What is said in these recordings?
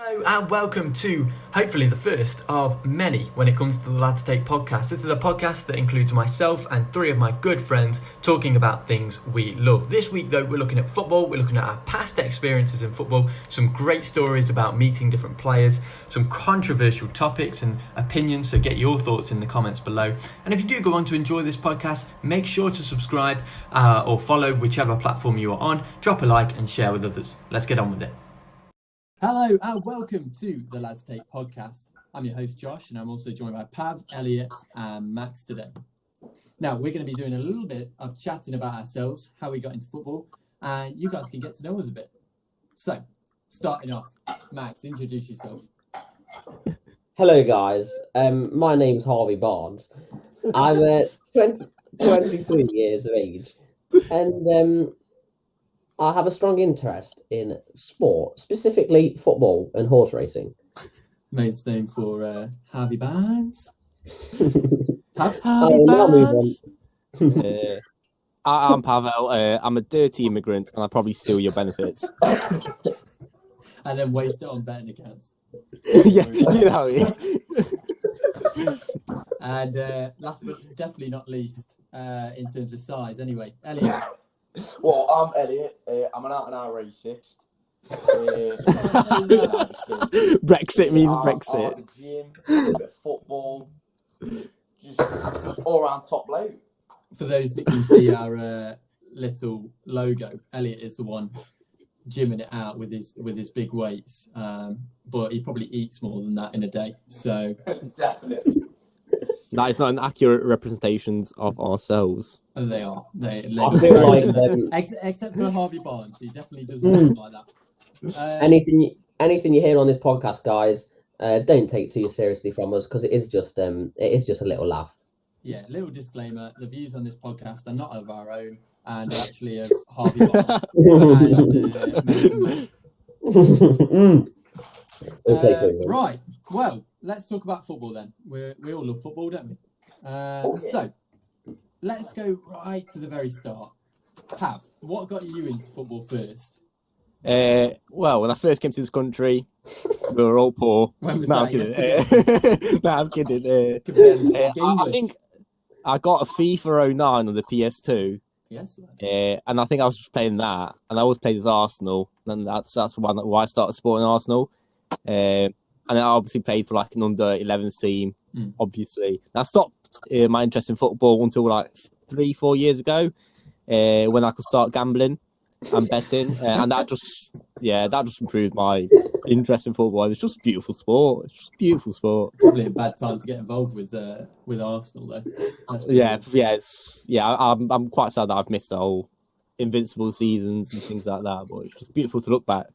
Hello and welcome to hopefully the first of many when it comes to the LadsTake podcast. This is a podcast that includes myself and three of my good friends talking about things we love. This week though, we're looking at football, we're looking at our past experiences in football, some great stories about meeting different players, some controversial topics and opinions, so get your thoughts in the comments below. And if you do go on to enjoy this podcast, make sure to subscribe or follow whichever platform you are on, drop a like and share with others. Let's get on with it. Hello and welcome to the LadsTake podcast. I'm your host Josh and I'm also joined by Pav, Elliot and Max today. Now we're going to be doing a little bit of chatting about ourselves, how we got into football, and you guys can get to know us a bit. So, starting off, Max, introduce yourself. Hello guys, my name's Harvey Barnes. I'm 23 years of age and I have a strong interest in sport, specifically football and horse racing. Mate's name for Harvey Barnes. Harvey Barnes. I'm Pavel. I'm a dirty immigrant and I probably steal your benefits. And then waste it on betting accounts. Yeah, you know how it is. And last but definitely not least, in terms of size anyway, Elliot. Well, I'm Elliot. I'm an out-and-out racist. Brexit means I'm Brexit. at the gym, a bit of football, just all-round top bloke. For those that can see our little logo, Elliot is the one gymming it out with his big weights. But he probably eats more than that in a day. So Definitely. That is not an accurate representation of ourselves. they are. They I feel like except for Harvey Barnes, he definitely doesn't look like that. anything you hear on this podcast, guys, don't take too seriously from us because it is just a little laugh. Yeah, little disclaimer: the views on this podcast are not of our own, and actually of Harvey Barnes and Mason. Right. Well, let's talk about football then. We all love football, don't we? So, let's go right to the very start. Pav, what got you into football first? Well, when I first came to this country, we were all poor. When was No, that? I'm kidding. I think I got a FIFA 09 on the PS2. Yes. And I think I was just playing that, and I always played as Arsenal, and that's why I started supporting Arsenal. And I obviously played for like an under-11s team, obviously. And I stopped my interest in football until like 3-4 years ago, when I could start gambling and betting, and that just improved my interest in football. It's just beautiful sport. It's just beautiful sport. Probably a bad time to get involved with Arsenal though. I'm quite sad that I've missed the whole invincible seasons and things like that. But it's just beautiful to look back.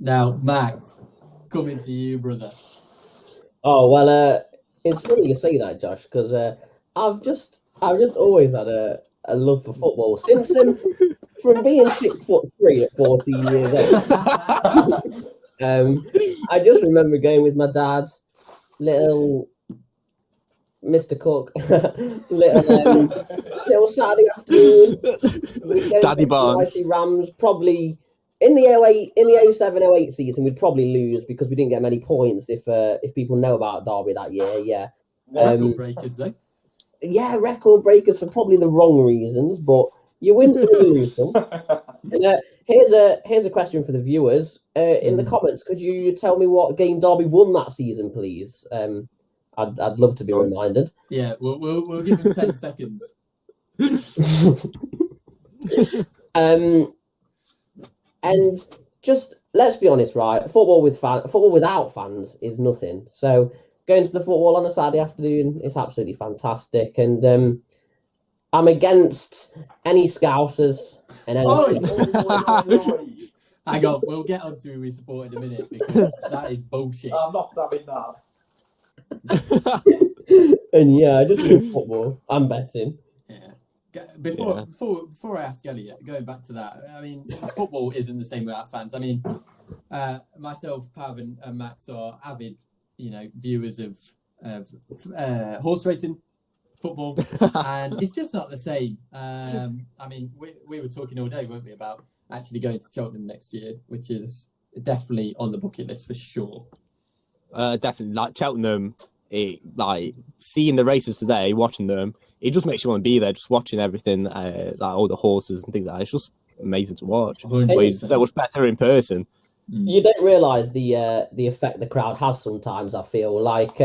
Now, Max, coming to you, brother. Oh well, it's funny you say that, Josh, because I've just always had a love for football since from being 6'3" at 14 years old. I just remember going with my dad, little Mr. Cook, little Saturday afternoon. Daddy Barnes. Rams probably. In the 07-08 season, we'd probably lose because we didn't get many points. If people know about Derby that year, yeah. Record breakers, though. Yeah, record breakers for probably the wrong reasons, but you win some, you lose some. And, here's a question for the viewers. In the comments, could you tell me what game Derby won that season, please? I'd love to be reminded. Yeah, we'll give him 10 seconds. And just let's be honest, right? Football without fans is nothing. So going to the football on a Saturday afternoon is absolutely fantastic. And I'm against any Scousers and any. Hang on, we'll get on to who we support in a minute because that is bullshit. I'm not having that. And yeah, just with football, I'm betting. Before I ask Elliot, going back to that, I mean, football isn't the same without fans. I mean, myself, Pav, and Max are avid, viewers of horse racing, football, and it's just not the same. I mean, we were talking all day, weren't we, about actually going to Cheltenham next year, which is definitely on the bucket list for sure. Definitely, like Cheltenham, like seeing the races today, watching them, it just makes you want to be there, just watching everything, like all the horses and things like that. It's just amazing to watch. 100%. But it's so much better in person. You don't realise the effect the crowd has sometimes. I feel like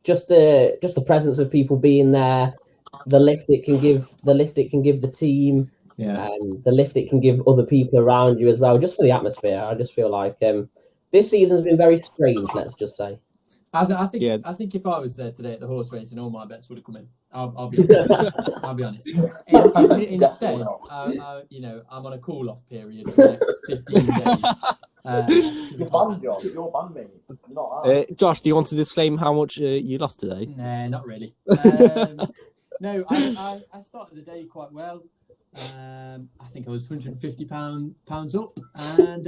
just the presence of people being there, the lift it can give the team, the lift it can give other people around you as well, just for the atmosphere. I just feel like this season's been very strange. Let's just say. I think if I was there today at the horse racing, all my bets would have come in. I'll be honest. I'll be honest. Instead, I'm on a call-off period for the next 15 days. You're banned, Josh. You're banned, mate. You're not Josh, do you want to disclaim how much you lost today? Nah, not really. No, I started the day quite well. I think I was £150 up, and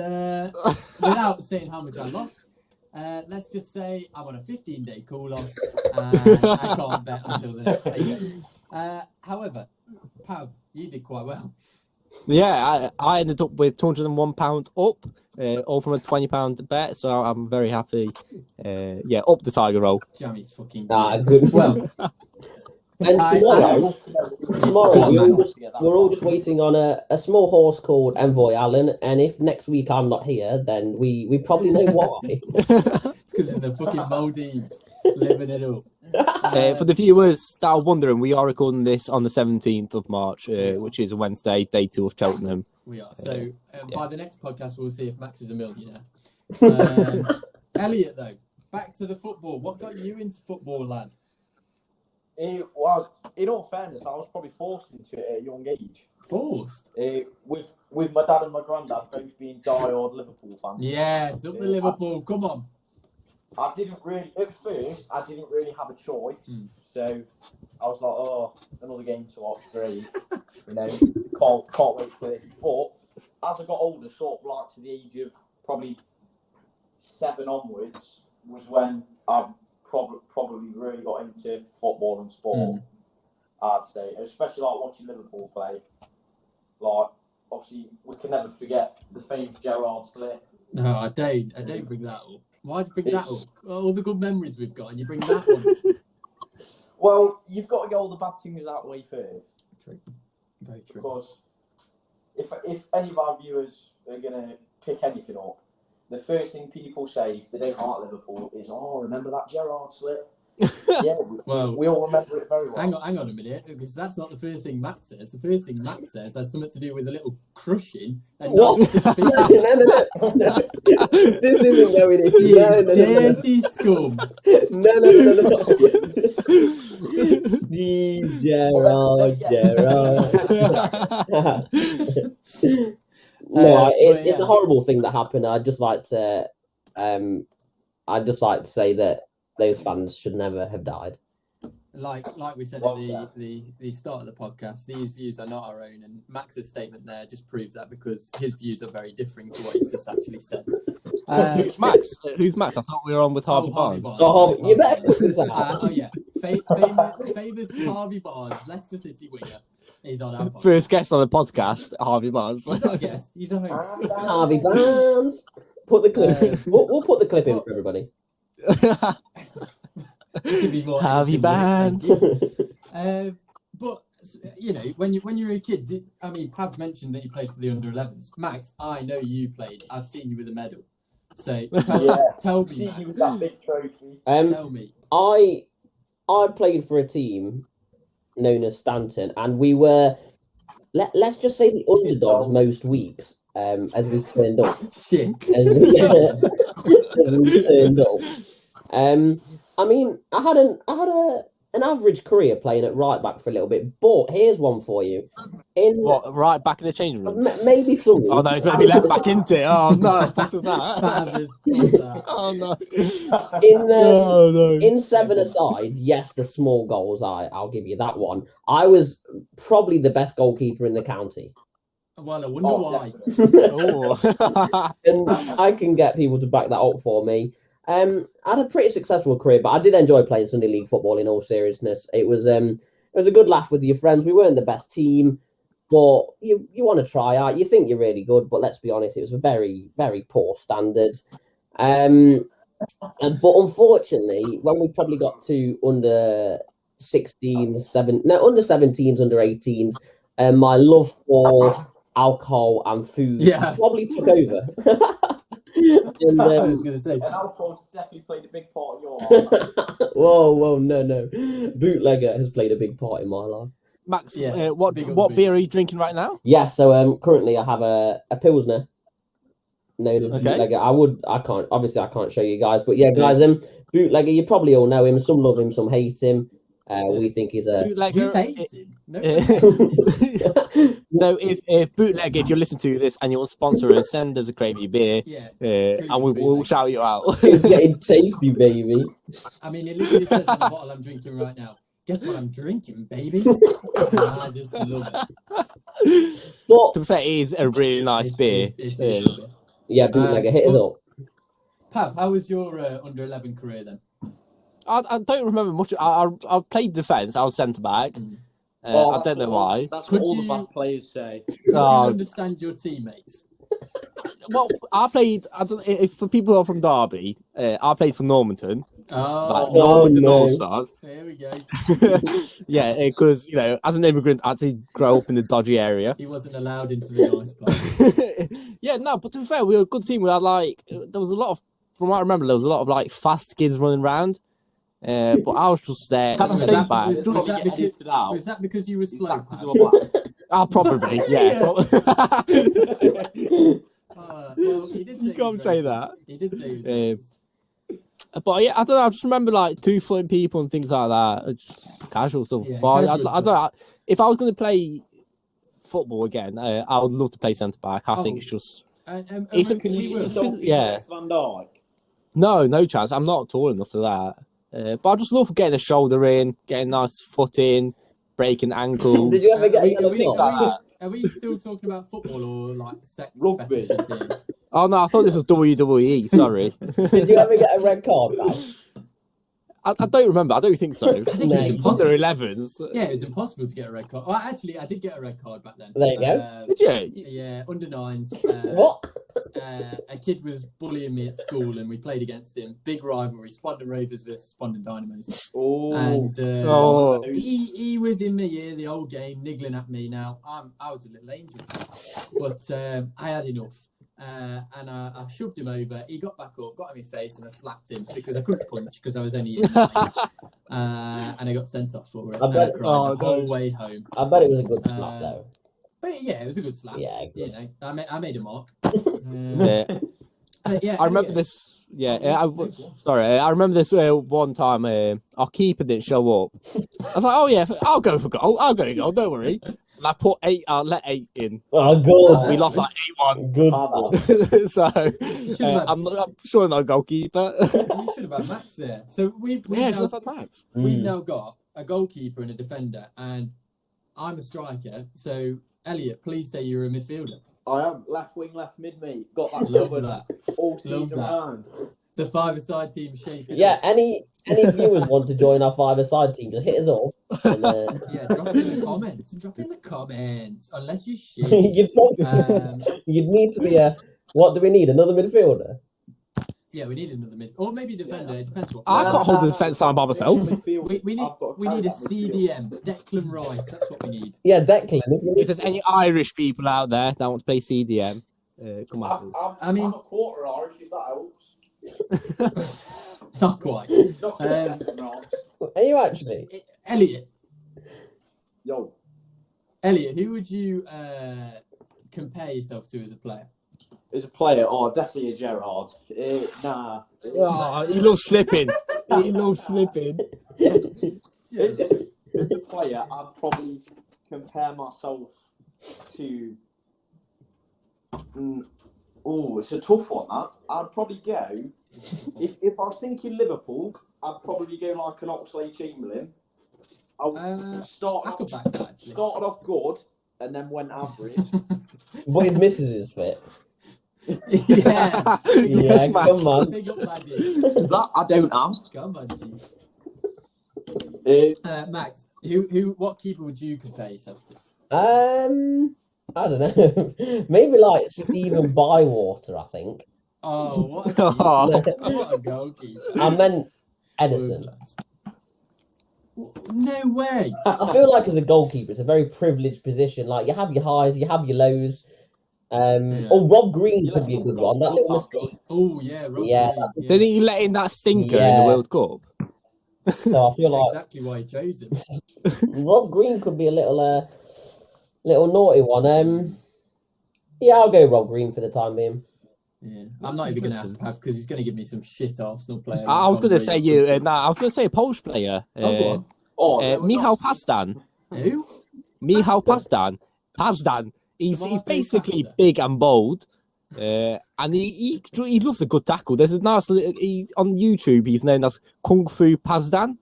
without saying how much I lost, let's just say I'm on a 15-day call-off, and I can't bet until the next payday. However, Pav, you did quite well. Yeah, I ended up with £201 up, all from a £20 bet, so I'm very happy. Up the Tiger Roll. Jamie's fucking good. Well, and tomorrow we're all just waiting on a small horse called Envoy Allen, and if next week I'm not here, then we probably know why. It's because in the fucking Maldives, living it up. For the viewers that are wondering, we are recording this on the 17th of March, which is a Wednesday, day 2 of Cheltenham. We are. So by the next podcast, we'll see if Max is a millionaire. Elliot, though, back to the football. What got you into football, lad? Well, in all fairness, I was probably forced into it at a young age. Forced? With my dad and my granddad both being die-hard Liverpool fans. Yeah, it's up to Liverpool. Come on. At first, I didn't really have a choice. So I was like, oh, another game to watch, great. Can't wait for this. But as I got older, sort of like to the age of probably 7 onwards, was when I probably really got into football and sport. I'd say, especially like watching Liverpool play. Like, obviously, we can never forget the famous Gerrard split. No, I don't bring that up. Why'd you bring that up? All the good memories we've got, and you bring that one. Well, you've got to get all the bad things out of the way first. True. Very true. Because if any of our viewers are going to pick anything up, the first thing people say if they don't like Liverpool is, "Oh, remember that Gerrard slip?" Yeah, we all remember it very well. Hang on a minute, because that's not the first thing Matt says. The first thing Matt says has something to do with a little crushing and what? No. This isn't going in. You dirty scum. No. Steve Gerrard. No, it's a horrible thing that happened. I'd just like to say that those fans should never have died. Like we said at the start of the podcast, these views are not our own, and Max's statement there just proves that, because his views are very differing to what he's just actually said. Who's Max? Who's Max? I thought we were on with Harvey Barnes. Harvey. You better famous Harvey Barnes, Leicester City winger. He's on our podcast. First guest on the podcast, Harvey Barnes. He's not a guest, he's a host. Harvey Barnes. Put the clip in. We'll put the clip in for everybody. Harvey Barnes. But when you're a kid, Pav mentioned that you played for the under-11s. Max, I know you played. I've seen you with a medal. So tell me, Max. With that big trophy. Tell me. I played for a team known as Stanton, and we were, let's just say, the underdogs most weeks. As we turned up. Shit. As we turned up. I had an average career playing at right back for a little bit, but here's one for you. Right back in the changing room? Maybe some. Oh no, he's going to be left back into it. Oh no, after that. Oh no. In 7-a-side, yes, the small goals, I'll give you that one. I was probably the best goalkeeper in the county. Well, I wonder why. And I can get people to back that up for me. I had a pretty successful career, but I did enjoy playing Sunday League football. In all seriousness, it was a good laugh with your friends. We weren't the best team. But you want to try out. You think you're really good, but let's be honest, it was a very, very poor standards. But unfortunately, when we probably got to under 16s, under 17s, under 18s, my love for alcohol and food probably took over. And, I was going to say, and alcohol's definitely played a big part in your life. Whoa, no. Bootlegger has played a big part in my life. Max, what beer are you drinking right now? Yeah, so currently I have a Pilsner. No, Bootlegger. I can't show you guys, but yeah, guys, Bootlegger, you probably all know him. Some love him, some hate him. We think he's a Bootlegger. No, if Bootlegger, if you're listening to this and you want to sponsor us, send us a crate of your beer, and we'll shout you out. It's getting tasty, baby. I mean, it literally says on the bottle I'm drinking right now. Guess what I'm drinking, baby? I just love it. But to be fair, it is a really nice beer. Yeah, Bootlegger, hit us up. Pav, how was your under 11 career then? I don't remember much. I played defence. I was centre back. I don't know why. That's what all the bad players say. Could you understand your teammates? Well, I played. I don't. If for people who are from Derby, I played for Normanton. Normanton All-Stars. There we go. Yeah, because as an immigrant, I had to grow up in a dodgy area. He wasn't allowed into the nice place. Yeah, no, but to be fair, we were a good team. We had there was a lot of, from what I remember, there was a lot of fast kids running around. But I was just there. Was that because you were slow? Probably, yeah. Well, he did say you can't say that. He did say he was but yeah, I don't know. I just remember 2-footing people and things like that. Just casual stuff. Yeah, but casual I don't. If I was going to play football again, I would love to play centre back. I think it's just. Can you Van Dijk? No chance. I'm not tall enough for that. But I just love getting a shoulder in, getting a nice foot in, breaking ankles. Did you ever get a yellow card? Are we still talking about football or sex Rugby? Oh no, I thought this was WWE. Sorry. Did you ever get a red card, man? I don't remember. I don't think so. I think it was impossible. Under 11s. Yeah, it was impossible to get a red card. Well, actually, I did get a red card back then. There you go. Did you? Yeah, under 9s. What? A kid was bullying me at school, and we played against him. Big rivalry: Spondon Ravers versus Spondon Dynamos. And he was in my ear the whole game, niggling at me. Now I was a little angel, but I had enough. And I shoved him over. He got back up, got in my face, and I slapped him because I couldn't punch because I was only in and I got sent off for it. I cried the whole way home. I bet it was a good slap though. But yeah, it was a good slap. Yeah, good. I made a mark. I remember this. Yeah, I remember this one time. Our keeper didn't show up. I was like, "Oh yeah, I'll go for goal. I'll go for goal. Don't worry." And I put 8. I let 8 in. Oh, good. We lost 8-1. Good. So I'm sure not a goalkeeper. You should have had Max there. So we've had Max. We've now got a goalkeeper and a defender, and I'm a striker. So Elliot, please say you're a midfielder. I am left wing, left mid, mate. Got that Love covered that. all season round. The 5-a-side team shaking. Yeah, any viewers want to join our 5-a-side team, just hit us up. And, yeah, drop in the comments. Drop in the comments. Unless you shit. You'd need to be what do we need? Another midfielder? Yeah, we need another mid, or maybe defender. It depends what. I can't hold the defence line by myself. We need a CDM, Declan Rice. That's what we need. Yeah, Declan. If there's any Irish people out there that want to play CDM, come on. I'm a quarter Irish. If that helps. Not quite. Are you actually? Elliot. Yo. Elliot, who would you compare yourself to as a player? As a player, definitely a Gerrard. Nah. Oh, he loves slipping. He loves slipping. As a player, I'd probably compare myself to. It's a tough one. That I'd probably go. If I was thinking Liverpool, I'd probably go like an Oxlade-Chamberlain. Started off good and then went average. But his missus is fit. Yeah, come on. Big up, that I don't have. Come on, G. Max, what keeper would you compare yourself to? I don't know. Maybe like Stephen Bywater, I think. Oh, what a keeper. What a goalkeeper. I meant Edison. No way. I feel like as a goalkeeper, it's a very privileged position. Like you have your highs, you have your lows. Oh, Rob Green could be a good one. That little mistake. Oh yeah, Rob Yeah. Green. Yeah. Didn't he let in that stinker in the World Cup? So I feel like exactly why he chose him. Rob Green could be a little naughty one. Yeah, I'll go Rob Green for the time being. Yeah, I'm not even going to ask Pav because he's going to give me some shit Arsenal player. I was going to say you. I was going to say a Polish player. Go on. Michał Pazdan. Who? Michał Pazdan. Pazdan. He's basically big and bold, and he loves a good tackle. There's a nice on YouTube. He's known as Kung Fu Pazdan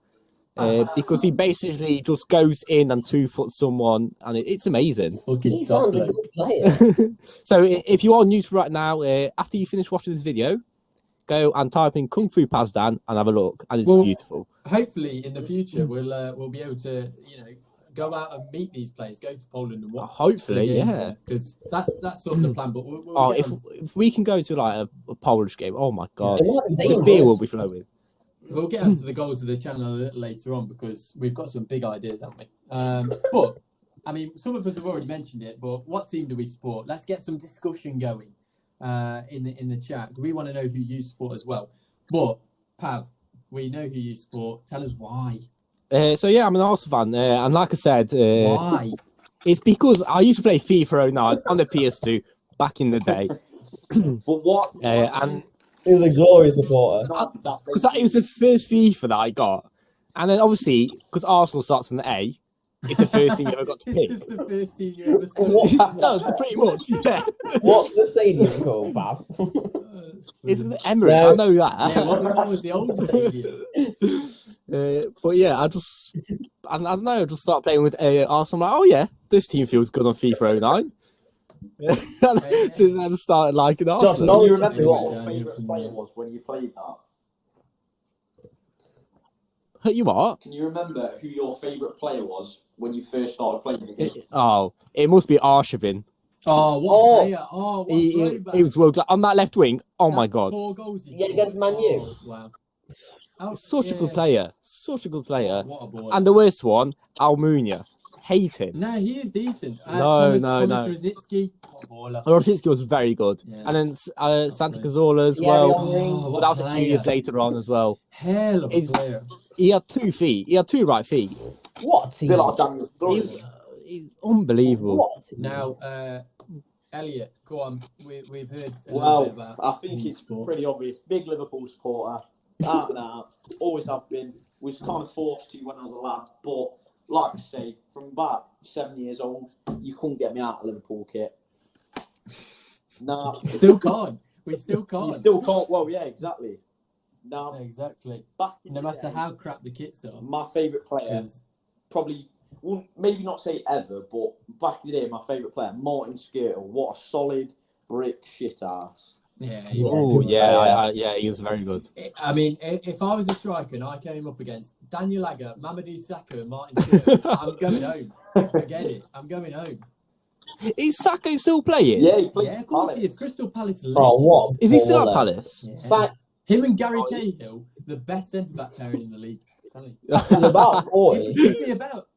because he basically just goes in and 2-foot someone, and it's amazing. He sounds a good player. So if you are new to right now, after you finish watching this video, go and type in Kung Fu Pazdan and have a look, and it's beautiful. Hopefully, in the future, we'll be able to go out and meet these players, go to Poland and watch. Hopefully, yeah, because that's sort of the plan. But we'll if we can go to like a Polish game, oh my god, the beer will be flowing. We'll get onto the goals of the channel a little later on because we've got some big ideas, haven't we? But I mean, some of us have already mentioned it. But what team do we support? Let's get some discussion going in the chat. We want to know who you support as well. But Pav, we know who you support. Tell us why. So yeah, I'm an Arsenal fan, and like I said, why? It's because I used to play FIFA 09 on the PS2 back in the day. But what? And he was a glorious supporter. Because it was the first FIFA that I got, and then obviously because Arsenal starts on the A, it's the first thing you ever got to pick. It's the first team you ever saw. No, pretty much. Yeah. What's the stadium called, Pav? It's the Emirates. I know that. Yeah, what was the old stadium? But yeah, I don't know. I just started playing with Arsenal. I'm like, oh yeah, this team feels good on FIFA 09. I just started liking Arsenal. Do you remember what your favourite player was when you played that? You what? Can you remember who your favourite player was when you first started playing the game? It must be Arshavin. Oh, what player? Oh, what he was world class on that left wing. Oh my god! 4 goals. Yeah, against Man U. Oh, wow. Such a good player. Such a good player. What a boy. And the worst one, Almunia. Hate him. No, he is decent. Thomas Rosicki. Rosicki was very good. Yeah. And then Santi Cazorla as well. But that was a few years later on as well. Hell of a player. He had 2 feet. He had 2 right feet. What? He's unbelievable. What? Now, Elliot, go on. We've heard a well, bit about I think it's pretty obvious. Big Liverpool supporter. Out and out. Always have been. Was kind of forced to when I was a lad. But, like I say, from about 7 years old, you couldn't get me out of Liverpool kit. Nah. Still can't. We still can't. You still can't. Well, yeah, exactly. Now, exactly. No matter how crap the kits are. My favourite player, probably, well, maybe not say ever, but back in the day, my favourite player, Martin Skirtle. What a solid brick shit ass. Yeah. He was very good. I mean, if I was a striker and I came up against Daniel Agger, Mamadou Sakho, and Martin Skirtle, I'm going home. Forget it. I'm going home. Is Sakho still playing? Yeah, he plays. Yeah, of course he is. Crystal Palace. What? Is he still at Palace? Yeah. Him and Gary Cahill, the best centre-back pairing in the league. He's about 40. Give me about...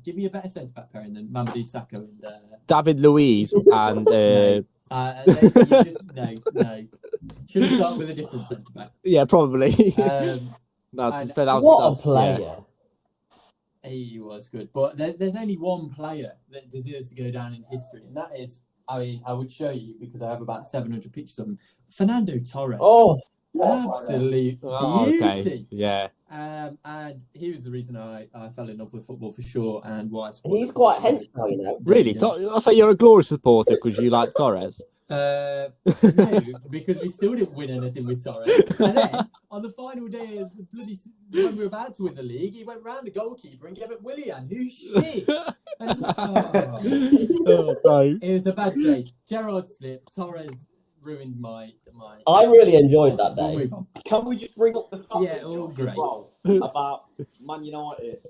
Give me a better centre-back pairing than Mamadou Sakho and... David Luiz and... no. Should have started with a different centre-back. Yeah, probably. What a player. Yeah. He was good. But there's only one player that deserves to go down in history, and that is... I mean, I would show you because I have about 700 pictures of him. Fernando Torres. Oh, absolute beauty. Okay. Yeah. And he was the reason I fell in love with football for sure, and why I he's quite hench now, you know. Really? I'll say you're a Glory supporter because you like Torres. No, because we still didn't win anything with Torres. And then on the final day of the bloody when we were about to win the league, he went round the goalkeeper and gave it Willian, who shit. And, it was a bad day. Gerrard slipped. Torres ruined my. I really enjoyed that day. We'll move on. Can we just bring up the fact all great. about Man United?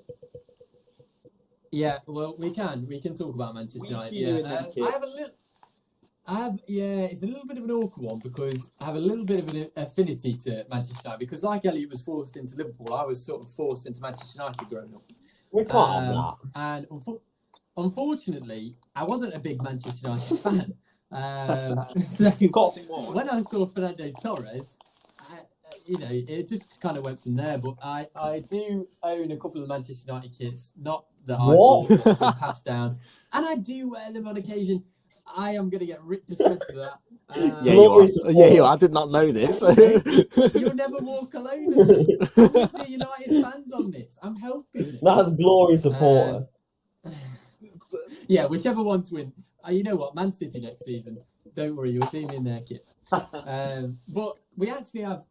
Yeah, well, we can talk about Manchester We United. see you in them It's a little bit of an awkward one because I have a little bit of an affinity to Manchester United because, like Elliot was forced into Liverpool, I was sort of forced into Manchester United growing up. We can't have that. And unfortunately, I wasn't a big Manchester United fan. So when I saw Fernando Torres, it just kind of went from there. But I do own a couple of Manchester United kits, not that I bought, but have been passed down, and I do wear them on occasion. I am going to get ripped to shreds for that. Yeah, you are. Yeah, you are. I did not know this. You'll never walk alone. I'm with the United fans on this. I'm helping them. That's glory supporter. Yeah, whichever ones win. You know what? Man City next season. Don't worry, you'll see me in their kit. But we actually have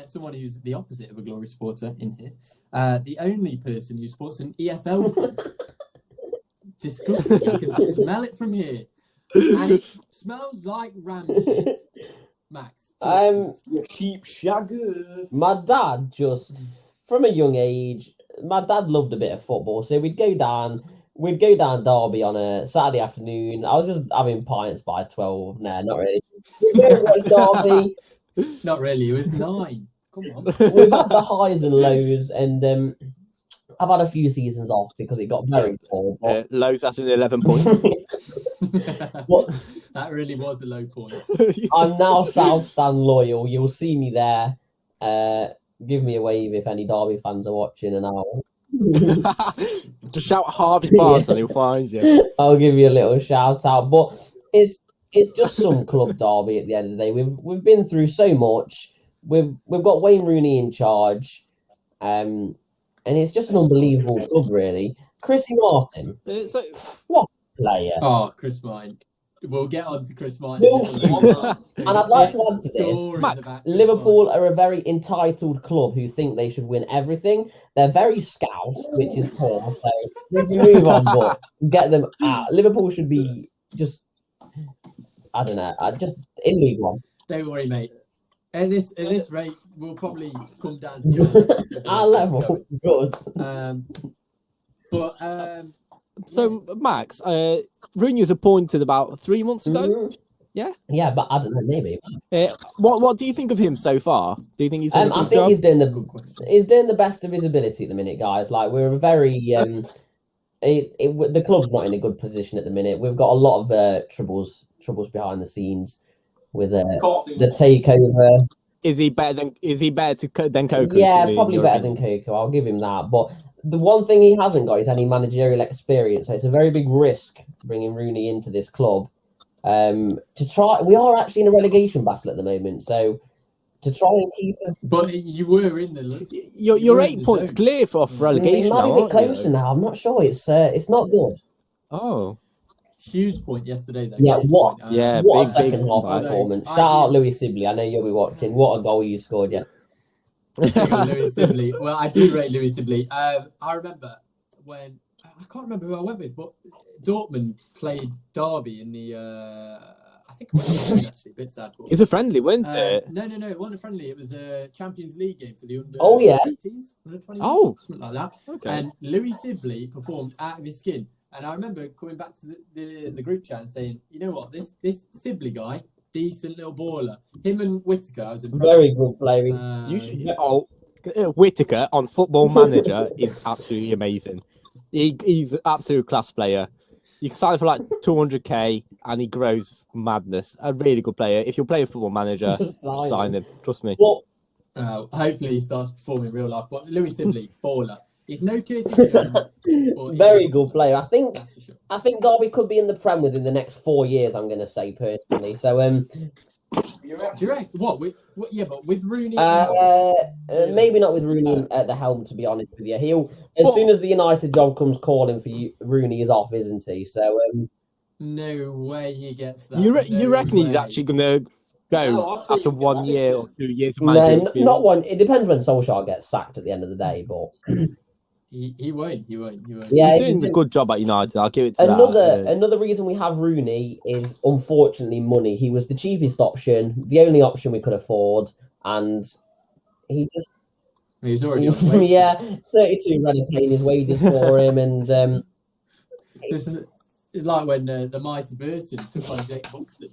someone who's the opposite of a glory supporter in here. The only person who supports an EFL club. Disgusting. You can smell it from here. And it smells like ram shit. Max. You cheap shagger. My dad just, from a young age, my dad loved a bit of football. So we'd go down Derby on a Saturday afternoon. I was just having pints by 12. No, not really. We'd go watch Derby. Not really. It was 9. Come on. We've had the highs and lows, and I've had a few seasons off because it got very poor. Lows, that's an 11 points. That really was a low point. I'm now South Stand loyal. You'll see me there. Give me a wave if any Derby fans are watching, and Just shout Harvey Barnes and he'll find you. I'll give you a little shout out. But it's just some club derby at the end of the day. We've been through so much. We've got Wayne Rooney in charge, and it's just an unbelievable club, really. Chrissy Martin, what a player! Oh, Chris Martin. We'll get on to Chris Martin. And I'd like to add to this, Max, Liverpool are a very entitled club who think they should win everything. They're very scouse, which is poor. So we can move on, but get them out. Liverpool should be just, I don't know, just in League One. Don't worry, mate. At this rate, we'll probably come down to your level. Our level, good. So, Max, Rooney was appointed about 3 months ago. Mm-hmm. Yeah? Yeah, but I don't know, maybe. What do you think of him so far? Do you think he's doing a good I think job? he's doing the best of his ability at the minute, guys. Like, we're a very... the club's not in a good position at the minute. We've got a lot of troubles behind the scenes with the takeover. Is he better than Coco? Yeah, probably better than Coco. I'll give him that. But the one thing he hasn't got is any managerial experience. So it's a very big risk bringing Rooney into this club. To try, we are actually in a relegation battle at the moment. So to try and keep it. But you were in the. You're 8 points clear off relegation. It might be a bit closer now. I'm not sure. It's not good. Oh. Huge point yesterday, though. Yeah, what a second half point. performance. Shout out Louis Sibley. I know you'll be watching. What a goal you scored yesterday. Louis Sibley. Well, I do rate Louis Sibley. I remember when I can't remember who I went with, but Dortmund played Derby in the. I think it was actually a bit sad. It's a friendly, wasn't it? No, it wasn't a friendly. It was a Champions League game for the under 18s, under 20s, something like that. Okay. And Louis Sibley performed out of his skin. And I remember coming back to the group chat and saying, you know what, this Sibley guy, decent little baller. Him and Whittaker, I was impressed. Very good player. Whittaker on Football Manager is absolutely amazing. He's an absolute class player. You can sign him for like 200k and he grows madness. A really good player. If you're playing Football Manager, sign him. Trust me. Well, hopefully he starts performing in real life. But Louis Sibley, baller. He's no Curtis Jones. Very good player. I think that's for sure. I think Derby could be in the Prem within the next 4 years. I'm going to say personally. So do you reckon? What? But with Rooney. Maybe not with Rooney at the helm. To be honest with you, he'll soon as the United job comes calling for you, Rooney is off, isn't he? So no way he gets that. You reckon he's actually going to go after 1 year or 2 years of management experience? Not one. It depends when Solskjaer gets sacked at the end of the day, but. He won't. Yeah, he's doing a good job at United. I'll give it to that. Another reason we have Rooney is unfortunately money. He was the cheapest option, the only option we could afford, and he just He was already on wages. Yeah, 32 grand paying his wages for him, and It's like when the mighty Burton took on Jake Buxton.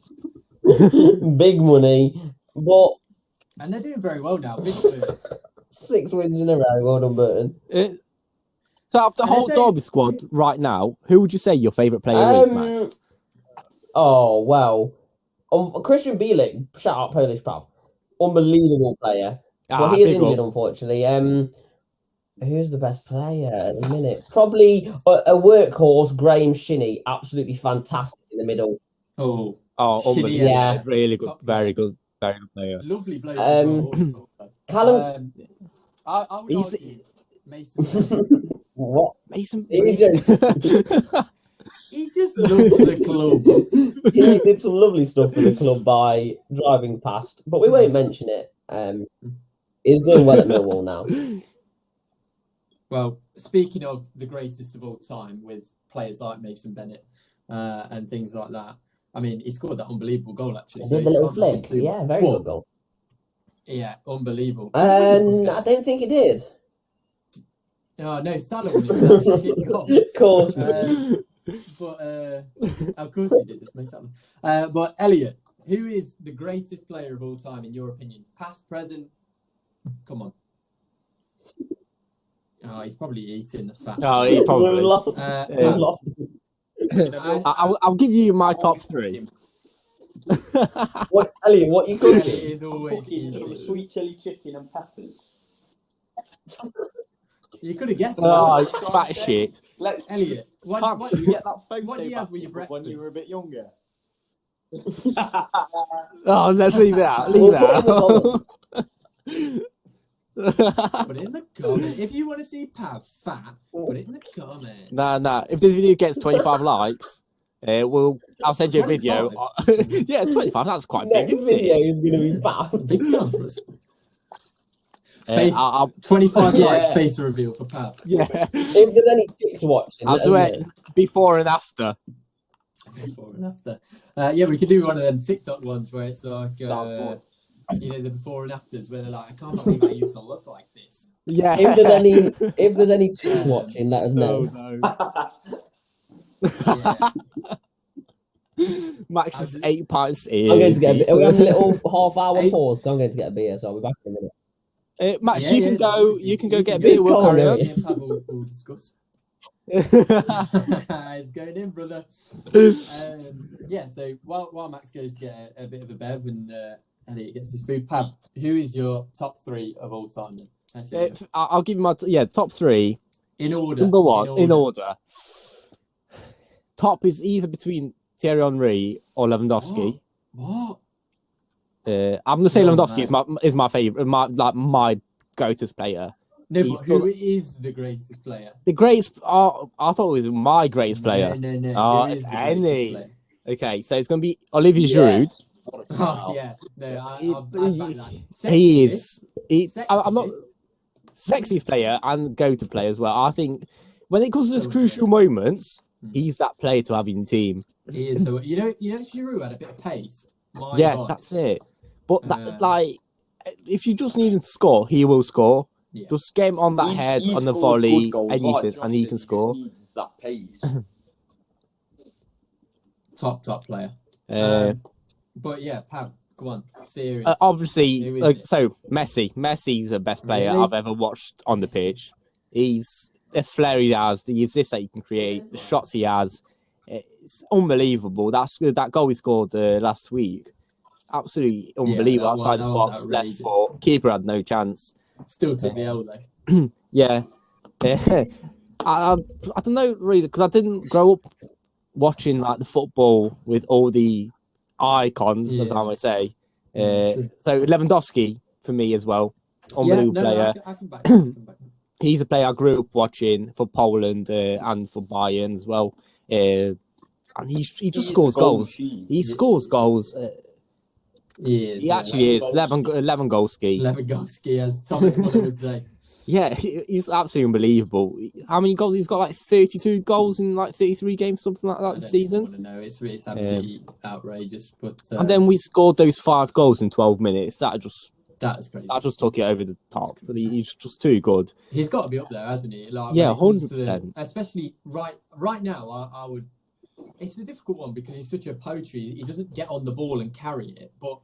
big money, but And they're doing very well now. Big Burton. 6 wins in a row. Well done, Burton. So out of the whole Derby squad right now, who would you say your favourite player is, Max? Oh, well. Christian Bielik, shout out Polish pal. Unbelievable player. Well, he is injured, unfortunately. Who's the best player at the minute? Probably a workhorse, Graham Shinney. Absolutely fantastic in the middle. Oh, unbelievable. Yeah. Really good. Very good player. Lovely player as well. Callum... I would argue Mason. What? Mason. He just loves the club. He did some lovely stuff for the club by driving past, but we won't mention it. He's doing well at Millwall now. Well, speaking of the greatest of all time, with players like Mason Bennett and things like that, I mean, he scored that unbelievable goal, actually. He did the little flick. Yeah, very good goal. Yeah, unbelieliable. I don't think he did. Oh, no, Salah won it for that shit goal. Of course. But, of course he did, it's Mo Salah. But, Elliot, who is the greatest player of all time, in your opinion? Past, present? Come on. Oh, he's probably eating the fat. Oh, he probably. I'll give you my top 3. What, Elliot? What you cooking? Elliot is always easy. Sweet chili chicken and peppers. You could have guessed Oh, that. fat shit. Elliot, what you get that photo what do you have with your when breakfast? you were a bit younger? Oh, let's leave that. Leave that. Put it in the comment. If you want to see Pav fat, put it in the comments. Nah. If this video gets 25 likes, I'll send you a video. Yeah, 25. That's quite big. Next video is going to be bad. Big time for us. Face, 25 likes, face reveal for Pav. Yeah. If there's any chicks watching, I'll do it before and after. Before and after. Yeah, we could do one of them TikTok ones where it's like, the before and afters, where they're like, I can't believe I used to look like this. Yeah. If there's any chicks watching, let us know. Max is 8 pints in. I'm going to get a beer. We have a little half-hour pause. So I'm going to get a beer, so I'll be back in a minute. Max, you can go. You can go get a beer. We'll carry on. Me and Pav will discuss. It's going in, brother. Yeah. So while Max goes to get a bit of a bev and Elliot gets his food, Pav, who is your top 3 of all time? Then? I'll give you my top 3 in order. Number 1 in order. Top is either between Thierry Henry or Lewandowski. What? I'm gonna say Lewandowski is my favorite, my go-to player. No, but who is the greatest player? The greatest. I thought it was my greatest player. No. Oh, it's any. Okay, so it's gonna be Olivier Giroud. Oh yeah, no, I'll back that. He is. I'm not sexiest player and go-to player as well. I think when it comes to those crucial moments, he's that player to have in your team. He is. So you know, Giroud had a bit of pace. My God. That's it. But if you just need him to score, he will score. Yeah. Just get him on that head, on the volley, and he can score. That pace. Top player. But yeah, Pav, go on. Serious. Obviously, so Messi. Messi's the best player I've ever watched on the pitch. He's the flair he has, the assists that he can create, the shots he has. It's unbelievable. That goal he scored last week. Absolutely unbelievable. Outside the box, left foot. Keeper had no chance. Still took the L though. Yeah. I don't know really, because I didn't grow up watching like the football with all the icons, as I would say. So Lewandowski for me as well. Unbelievable player. I can back. He's a player I grew up watching for Poland and for Bayern as well. And he just scores goals. He scores goals. He actually is. Lewandowski. Lewandowski, as Thomas Muller would say. Yeah, he's absolutely unbelievable. How many goals? He's got like 32 goals in like 33 games, something like that this season. I don't know. It's absolutely outrageous. But and then we scored those 5 goals in 12 minutes. That just That's crazy. I just took it over the top. But he's just too good. He's got to be up there, hasn't he? Like, Yeah, when it comes to 100%. especially right now, I would. It's a difficult one because he's such a poacher. He doesn't get on the ball and carry it, but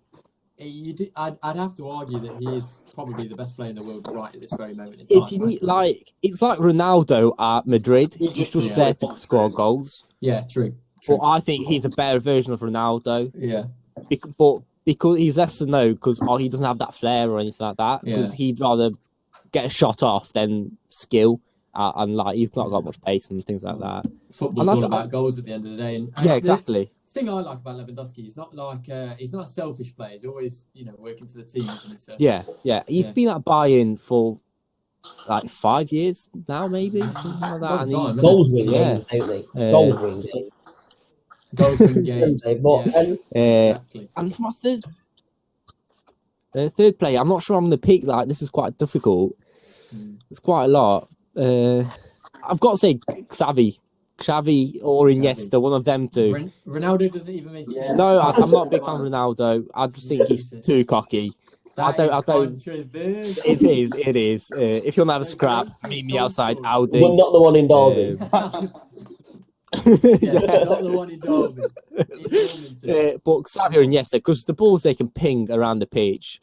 I'd have to argue that he is probably the best player in the world right at this very moment in time. It's like Ronaldo at Madrid. He's just there to score goals. Yeah, true. But I think he's a better version of Ronaldo. Yeah. But because he's less to know because he doesn't have that flair or anything like that. Because he'd rather get a shot off than skill. And like he's not got much pace and things like that. Football's all about goals at the end of the day. And yeah, exactly. The thing I like about Lewandowski, he's not like he's not a selfish player. He's always working for the team, isn't it? So, yeah. He's been at Bayern for like 5 years now, maybe something like that. And goals win games, don't they? Goals win games. Goals win games. Exactly. And for my third player, I'm not sure I'm going to pick. Like this is quite difficult. It's quite a lot. I've got to say Xavi or Iniesta, one of them two. Ronaldo doesn't even make it. No, I'm not a big fan of Ronaldo. I just think he's too cocky. I don't. It is. If you want to have a scrap, meet me outside Audi. Well, not the one in Derby. Not the one in Derby. But Xavi or Iniesta, because the balls they can ping around the pitch,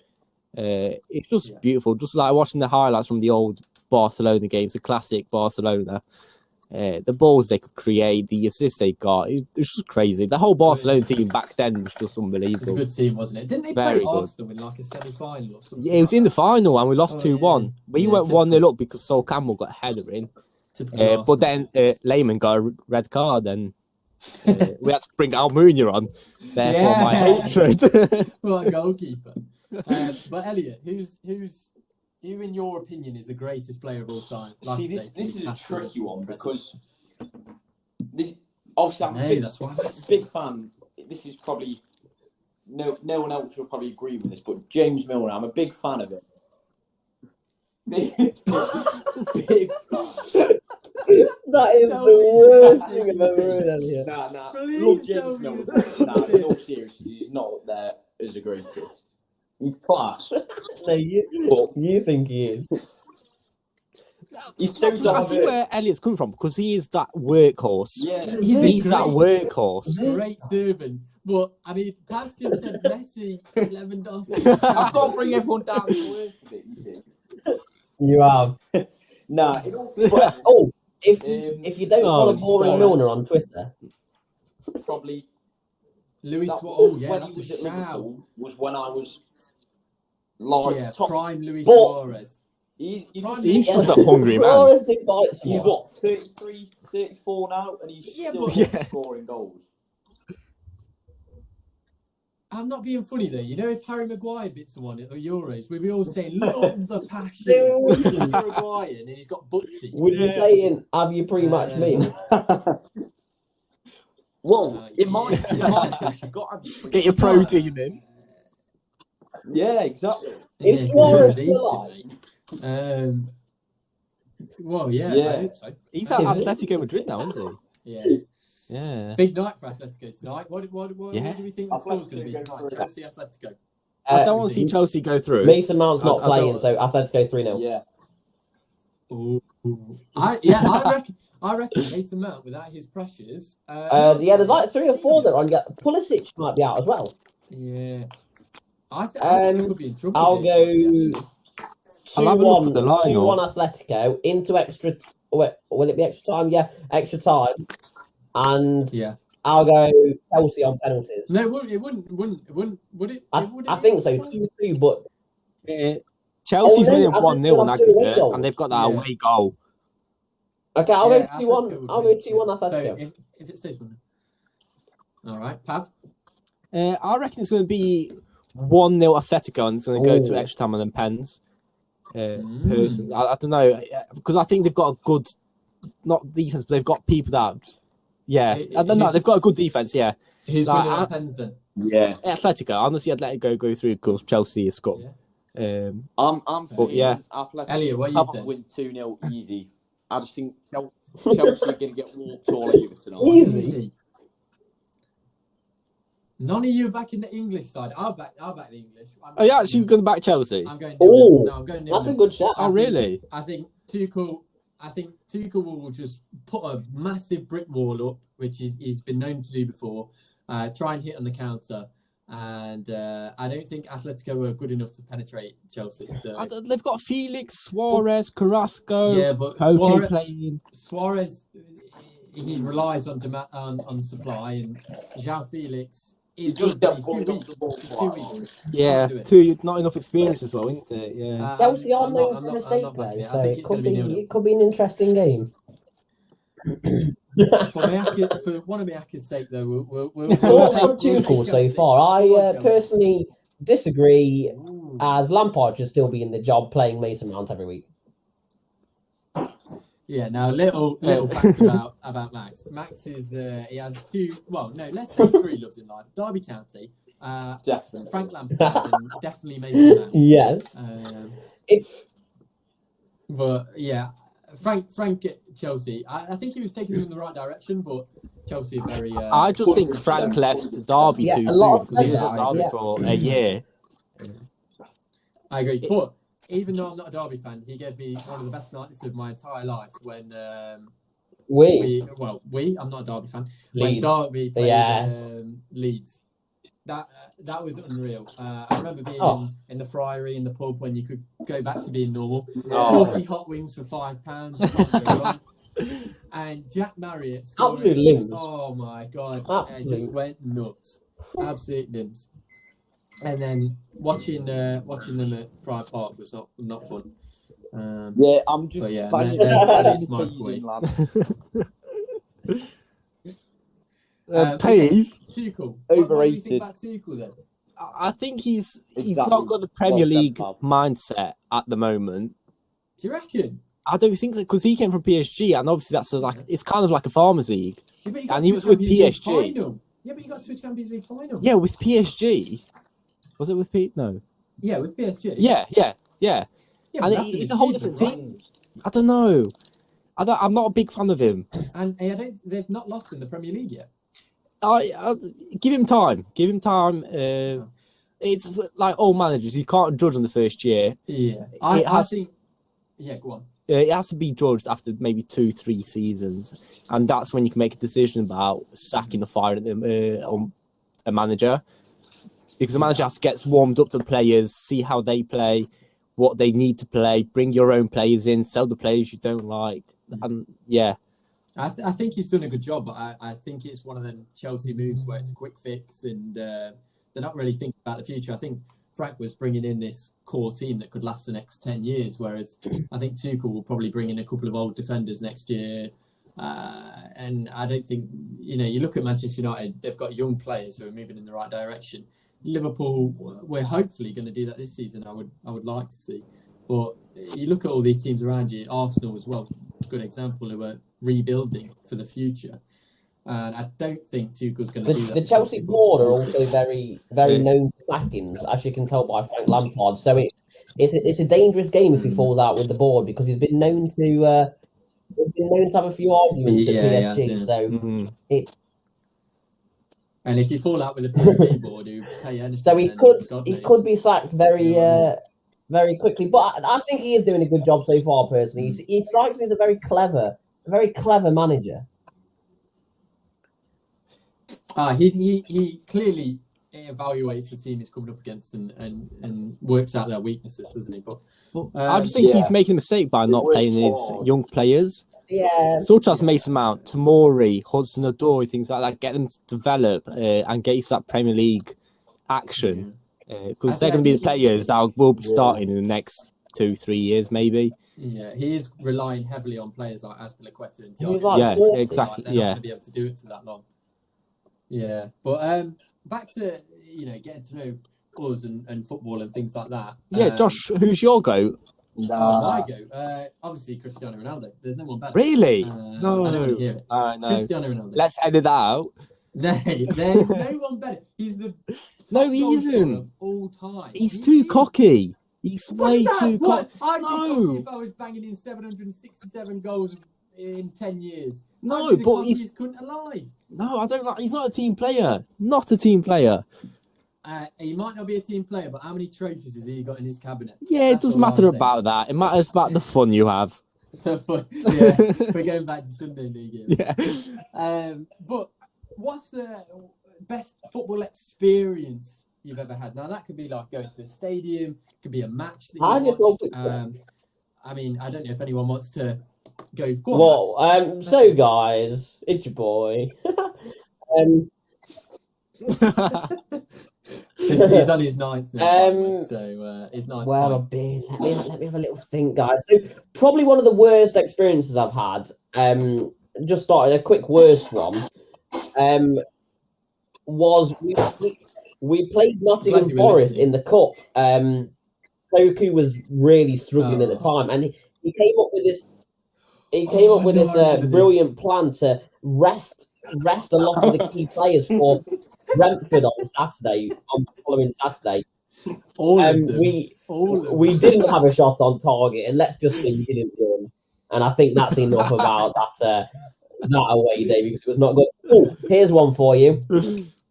it's just beautiful. Just like watching the highlights from the old Barcelona games, the classic Barcelona. The balls they could create, the assists they got, it was just crazy. The whole Barcelona team back then was just unbelievable. It was a good team, wasn't it? Didn't they play Arsenal in like a semi-final or something? Yeah, it was in the final and we lost 2-1. We went 1-0 up because Sol Campbell got a header in. But then Lehmann got a red card and we had to bring Almunia on. Therefore, my hatred. What a goalkeeper. But Elliot, who, in your opinion, is the greatest player of all time? Like this is a tricky one because obviously I'm a big fan. This is probably no one else will probably agree with this, but James Milner, I'm a big fan of it. Big That is the worst thing I've ever heard, Elliot. Nah. Love James Milner. In all seriousness, he's not up there as the greatest. He's class. No, you think he is. He's so I see where Elliot's coming from because he is that workhorse. Yeah, he's that workhorse. Great servant. But I mean, Paz just said Messi, Lewandowski. I can't bring everyone down to earth with it, you see. You have. Nah. If you don't follow Boring Milner on Twitter, probably. Luis, when that's he was a at shout. Liverpool was when I was like top prime Luis Suarez. He's just a hungry man. Suarez did bite He's someone. what, 33, 34 now, and he's still scoring goals. I'm not being funny though. You know, if Harry Maguire bit someone at the Euros, we'd be all saying, "Love the passion." Maguire, and he's got butsy. Would you saying, have you pre-match me? Well, in my case, you've got to get your protein in. Yeah, exactly. Is Suarez still alive? Well, yeah. I hope so. He's at Atletico Madrid now, isn't he? Yeah. Big night for Atletico tonight. What do we think the score's going to be tonight? Chelsea, Atletico. I don't want to see Chelsea go through. Mason Mount's not playing, so Atletico 3-0. Yeah. Ooh. I reckon Mason Mount without his pressures. There's like 3 or 4 that are on. Pulisic might be out as well. Yeah. I think they could be in trouble. I'll go 2-1 2-1 Atletico into extra. Will it be extra time? Yeah, extra time. And I'll go Chelsea on penalties. No, it wouldn't. Would it? I think so. 2-2, but Chelsea's winning 1-0 on aggregate, and they've got that away goal. Okay, I'll go 2-1. I'll go 2-1 Atletico. So if it stays 1. All right, Pav. I reckon it's going to be 1-0 Atletico, and it's going to go to extra time and then pens. Person, I don't know, because I think they've got a good, not defense, but they've got people that. Yeah, I don't know. They've got a good defense. Yeah, who's winning our pens then? Yeah, Atletico. I honestly, Atletico go through because Chelsea is scored. Yeah. I'm saying Atletico. Elliot, what you saying? Win 2-0 easy. I just think Chelsea are going to get walked all over tonight. Easy. None of you back in the English side. I'll back the English. Are you actually going to back Chelsea? I'm going. Oh, no, I'm going. that's a good shot. Oh, really? I think Tuchel will just put a massive brick wall up, which he's been known to do before. Try and hit on the counter, and I don't think Atletico are good enough to penetrate Chelsea. So They've got Felix, Suarez, Carrasco. yeah, but Suarez, he relies on supply, and João Felix is Just good, get but pulled up the ball. he's too weak. Yeah, not enough experience as well, isn't it? Yeah. Chelsea are I'm known not- for I'm mistake not though, backing it. I so think it it's gonna be 0-0. could be an interesting game. For one of Miyaka's sake, though, we'll Thoughts on we'll Tuchel take so Chelsea. far? Come on, I Chelsea. personally disagree, Ooh. as Lampard should still be in the job playing Mason Mount every week. Yeah, now little fact about Max. Max is he has two. Well, no, let's say three loves in life: Derby County, Definitely. Frank Lampard, and definitely Mason Mount. Yes. But yeah, Frank at Chelsea. I think he was taking them in the right direction, but Chelsea are very. I just think Frank left Derby Yeah, too a soon lot because he was said at that, Derby yeah. for a year. I agree, but even though I'm not a Derby fan, he gave me one of the best nights of my entire life when I'm not a Derby fan. When Leeds. Derby played Yes. Leeds, that was unreal. I remember being in the Friary in the pub when you could go back to being normal. 40 hot wings for £5. You can't go wrong. And Jack Marriott scoring. Absolute limbs. Oh my god! Absolute. It just went nuts. Absolute limbs. And then watching them at Pride Park was not fun. Yeah, I'm just. But yeah, banging there's the microwave. Peas. Tuchel. What do you Overrated. think about Tuchel then? I think he's Exactly. not got the Premier Well said, League Bob. mindset at the moment. Do you reckon? I don't think so because he came from PSG and obviously that's it's kind of like a farmers league. Yeah, but you got And to he a was with Champions League PSG. final. Yeah, but you got to a Champions League final. Yeah, with PSG. Was it with P? No. Yeah, with PSG. Yeah. Yeah, but And that's it's an a whole achievement, different right? team. I don't know. I'm not a big fan of him. And they've not lost in the Premier League yet. I give him time. Give him time. It's like all managers. You can't judge on the first year. Yeah, It I has- think. Yeah, go on. It has to be judged after maybe 2-3 seasons, and that's when you can make a decision about sacking or firing on a manager. Because the manager has to get warmed up to the players, see how they play, what they need to play, bring your own players in, sell the players you don't like, and yeah. I think he's done a good job, but I think it's one of them Chelsea moves where it's a quick fix and they're not really thinking about the future. I think Frank was bringing in this core team that could last the next 10 years, whereas I think Tuchel will probably bring in a couple of old defenders next year. And I don't think, you look at Manchester United, they've got young players who are moving in the right direction. Liverpool, we're hopefully going to do that this season, I would like to see. But you look at all these teams around you, Arsenal as well, good example, who are rebuilding for the future. And I don't think Tuchel's going to do that. The Chelsea board are also very, very known for sackings, as you can tell by Frank Lampard. So it's a dangerous game if he falls out with the board because he's been known to have a few arguments at PSG. So and if you fall out with the PSG board, who pay anything, so he then could be sacked very quickly. But I think he is doing a good job so far. Personally, he strikes me as a very clever manager. He clearly evaluates the team he's coming up against and works out their weaknesses, doesn't he? But I just think he's making a mistake by not playing his young players. Yeah. Such as Mason Mount, Tomori, Hudson-Odoi, things like that. Get them to develop and get us that Premier League action. Because they're going to be the players that will be starting in the next 2-3 years, maybe. Yeah, he is relying heavily on players like Azpilicueta and Thiago. Like Yeah, 40. exactly. They're not Yeah. going to be able to do it for that long. Yeah, but back to getting to know us and football and things like that. Yeah, Josh, who's your goat? My go. Obviously Cristiano Ronaldo. There's no one better. Really? No. I don't want to hear it. No. Cristiano Ronaldo. Let's edit that out. No, there's no one better. He's the No, he top goal isn't. scorer of all time. He's He too is. cocky. He's What's way that? too What? cocky. I'd be No. cocky if I was banging in 767 goals in 10 years. No, I'd be the but he's cockiest cunt alive. No, I don't like. He's not a team player. Not a team player. He might not be a team player, but how many trophies has he got in his cabinet? Yeah, it doesn't matter about that. It matters about the fun you have. Yeah, we're going back to Sunday League. Yeah. But what's the best football experience you've ever had? Now, that could be like going to a stadium, could be a match that you watched. I mean, I don't know if anyone wants to go on. Well, so guys, it's your boy. He's on his ninth now, so his ninth. Well, I've been. Let me have a little think, guys. So probably one of the worst experiences I've had. Just started a quick worst one. Was we played Nottingham Forest in the cup. Toku was really struggling at the time, and he came up with this. He came up with this brilliant plan to rest a lot of the key players for Brentford on the following Saturday. We didn't have a shot on target, and let's just say we didn't win. And I think that's enough about that away day, because it was not good. Oh, here's one for you.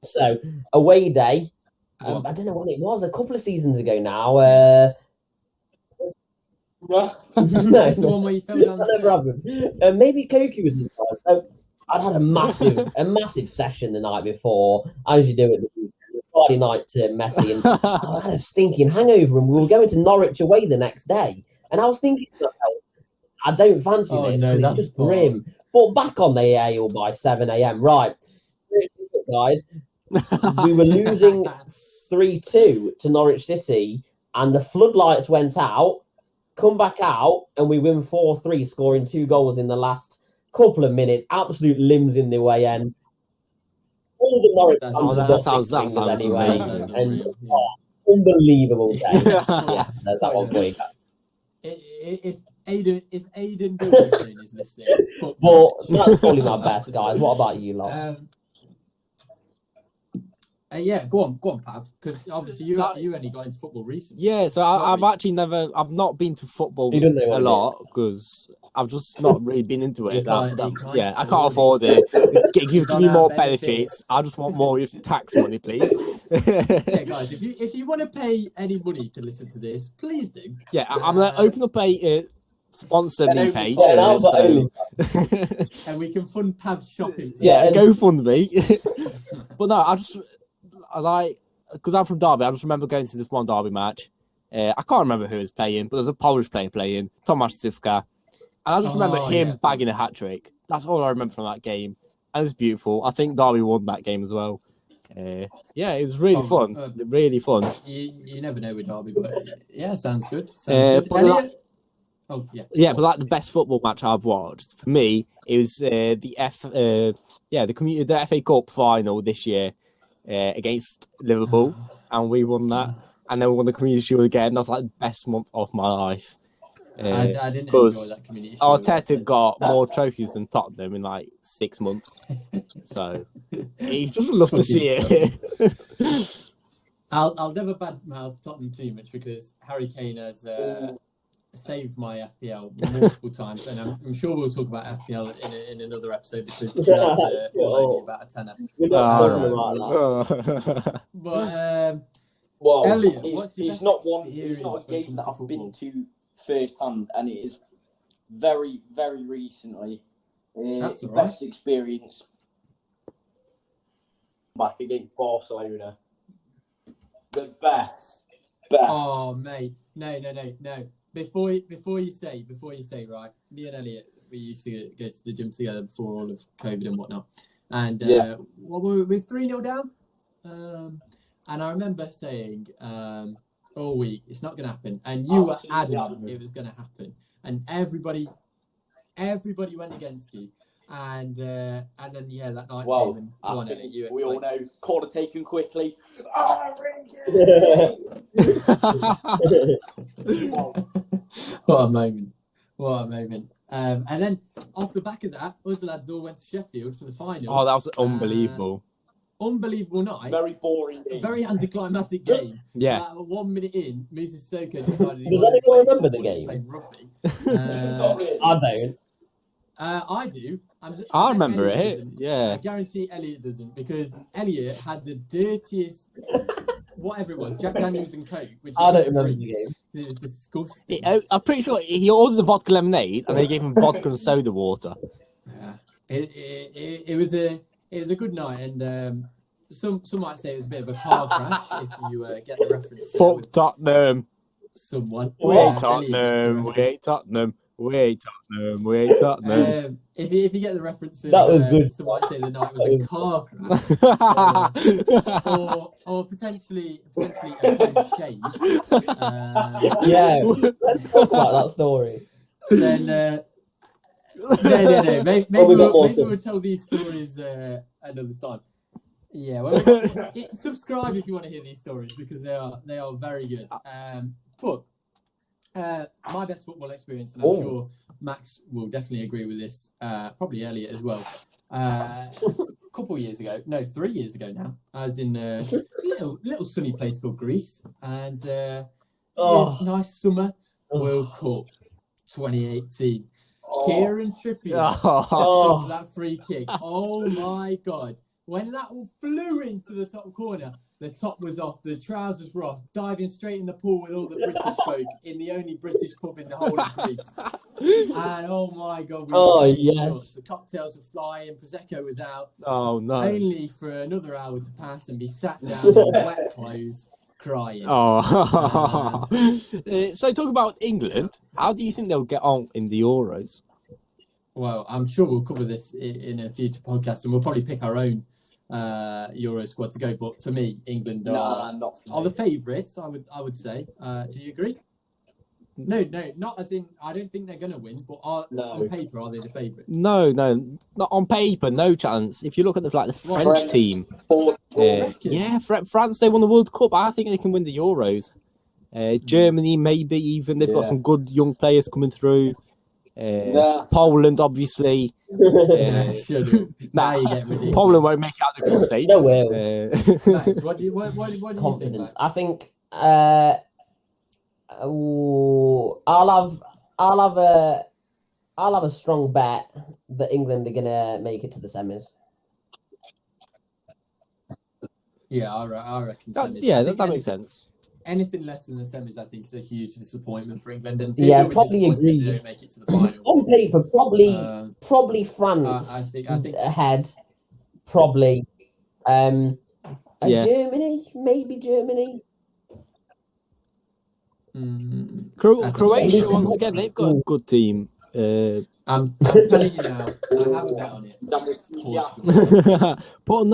So away day. I don't know when it was. A couple of seasons ago now. No, that's the one where you fell down the stairs. Maybe Koki was in charge. So I'd had a massive session the night before, as you do at the Friday night to Messi, and I had a stinking hangover, and we were going to Norwich away the next day. And I was thinking to myself, I don't fancy this, because it's just grim. But back on the ale by 7 a.m. Right, guys, we were losing 3-2 to Norwich City, and the floodlights went out. Come back out, and we win 4-3, scoring 2 goals in the last couple of minutes. Absolute limbs in the way end. All the Norwich that sounds anyway, amazing. And unbelievable day. Yeah, there's that one for you. If Aidan Bilderstein is listening, but that's probably my best, guys. What about you, lot? Yeah, go on, Pav, because obviously you only got into football recently. Yeah, so I've not been to football a lot, because I've just not really been into it. I can't afford it. Give me more benefits. I just want more tax money, please. Yeah, guys, if you want to pay any money to listen to this, please do. Yeah, I'm going to open up a sponsor me page. And we can fund Pav's shopping. Yeah, go fund me. But no, because I'm from Derby, I just remember going to this one Derby match. I can't remember who was playing, but there was a Polish player playing, Tomasz Sivka. And I just remember him bagging a hat-trick. That's all I remember from that game. And it's beautiful. I think Derby won that game as well. It was really fun. Really fun. You never know with Derby, but yeah, sounds good. Sounds good. Yeah, but like the best football match I've watched, for me, it was the FA Cup final this year. Against Liverpool, and we won that, and then we won the Community Shield again. That was like the best month of my life. I didn't enjoy that Community Shield. Arteta got more trophies than Tottenham in like 6 months, so he just love to see it. I'll never badmouth Tottenham too much, because Harry Kane has saved my FPL multiple times, and I'm sure we'll talk about FPL in another episode, because that's only about a tenner. We're not talking about that. But well, Elliot, it's not a game that I've been to firsthand, and it is very, very recently. That's the right. Best experience back against Barcelona. The best. Oh mate, no. Before you say, right, me and Elliot, we used to go to the gym together before all of COVID and whatnot. And we're 3-0 down. And I remember saying all week, it's not going to happen. And you were adamant it was going to happen. And everybody went against you. And then that night came and won it. We all know, corner taken quickly. What a moment. And then off the back of that, us lads all went to Sheffield for the final. Oh, that was unbelievable. Unbelievable night. Very boring game. Very anticlimactic game. Yeah. 1 minute in, Mrs. Sissoko decided. Does anyone remember the game? Play rugby. I don't. I do. I remember Elliot it. doesn't. Yeah. I guarantee Elliot doesn't because Elliot had the dirtiest, whatever it was, Jack Daniels and Coke, which I don't remember the game. It was disgusting. I'm pretty sure he ordered the vodka lemonade and they gave him vodka and soda water. Yeah, it was a good night, and some might say it was a bit of a car crash if you get the reference. Fuck Tottenham. Someone. We Elliot Tottenham. gets the We Tottenham. We Tottenham. We Tottenham. reference. If you get the reference, That was good. Some might say the night was a car crash, or potentially a post shave. Yeah, let's talk about that story. Then no. Maybe we'll tell these stories another time. Yeah, well, subscribe if you want to hear these stories because they are very good. But my best football experience, and I'm sure Max will definitely agree with this, probably Elliot as well. A couple of years ago, no, 3 years ago now, I was in a little sunny place called Greece, and it was nice summer World Cup 2018. Kieran Trippier for that free kick. Oh my God. When that one flew into the top corner, the top was off, the trousers were off, diving straight in the pool with all the British folk in the only British pub in the whole of Greece. And oh my God, nuts. The cocktails were flying, Prosecco was out. Oh no. Only for another hour to pass and be sat down in wet clothes crying. So talk about England. How do you think they'll get on in the Euros? Well, I'm sure we'll cover this in a future podcast, and we'll probably pick our own Euro squad to go. But for me, England are the favourites. I would say. Do you agree? No, not as in. I don't think they're going to win. But on paper, are they the favourites? No, not on paper. No chance. If you look at the French team, France, they won the World Cup. I think they can win the Euros. Germany, maybe even. They've got some good young players coming through. Poland, obviously. Poland won't make it out of the group stage. No way. Max, what do you think, Max? I think I'll have a strong bet that England are gonna make it to the semis. Yeah, I reckon semis. That makes sense. Anything less than the semis, I think, is a huge disappointment for England. And probably agree. They don't make it to the final. On paper, probably France. I think ahead. Probably. Germany, maybe Germany. Croatia once again. They've got a good team. I'm telling you now. I have a bet on it. I'm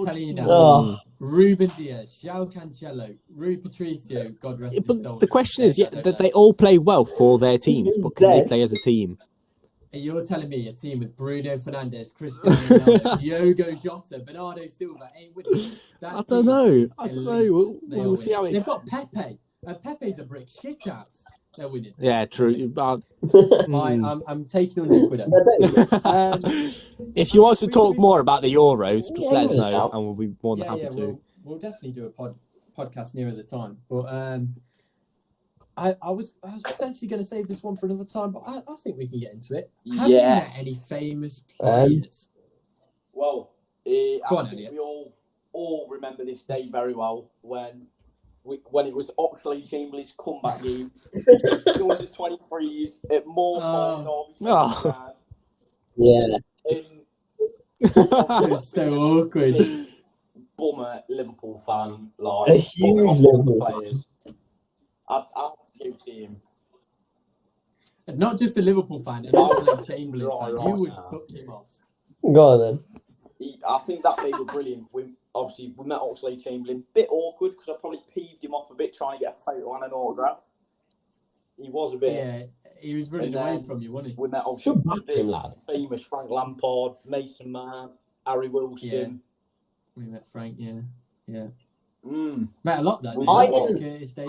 telling you now. Ruben Diaz, João Cancelo, Rui Patricio, God rest his soul. But the question is, that they all play well for their teams, but can they play as a team? You're telling me a team with Bruno Fernandes, Cristiano Ronaldo, Diogo Jota, Bernardo Silva ain't winning? I don't know. We'll see how it... They've got Pepe. Pepe's a brick shit house. They're winning. Yeah, true. I'm taking 100 quid out. If you want to talk more about the Euros, just let us know, and we'll be more than happy to. We'll definitely do a podcast nearer the time. But I was potentially going to save this one for another time, but I think we can get into it. Have you met any famous players? Well, Go on, I think Elliot. we all remember this day very well when it was Oxley Chamberlain's comeback game, the under 23s at Moor. Yeah. It was so awkward. Bummer Liverpool fan, like A huge Liverpool players. I'd give to him. Not just a Liverpool fan, an Oxley Chamberlain fan. You would suck him off. Go on then. I think that day was brilliant. We met Oxley Chamberlain. Bit awkward because I probably peeved him off a bit trying to get a photo and an autograph. He was a bit. Yeah, he was running away from you, wasn't he? We met famous Frank Lampard, Mason Mount, Harry Wilson. Yeah. We met Frank. Yeah. Met a lot that day.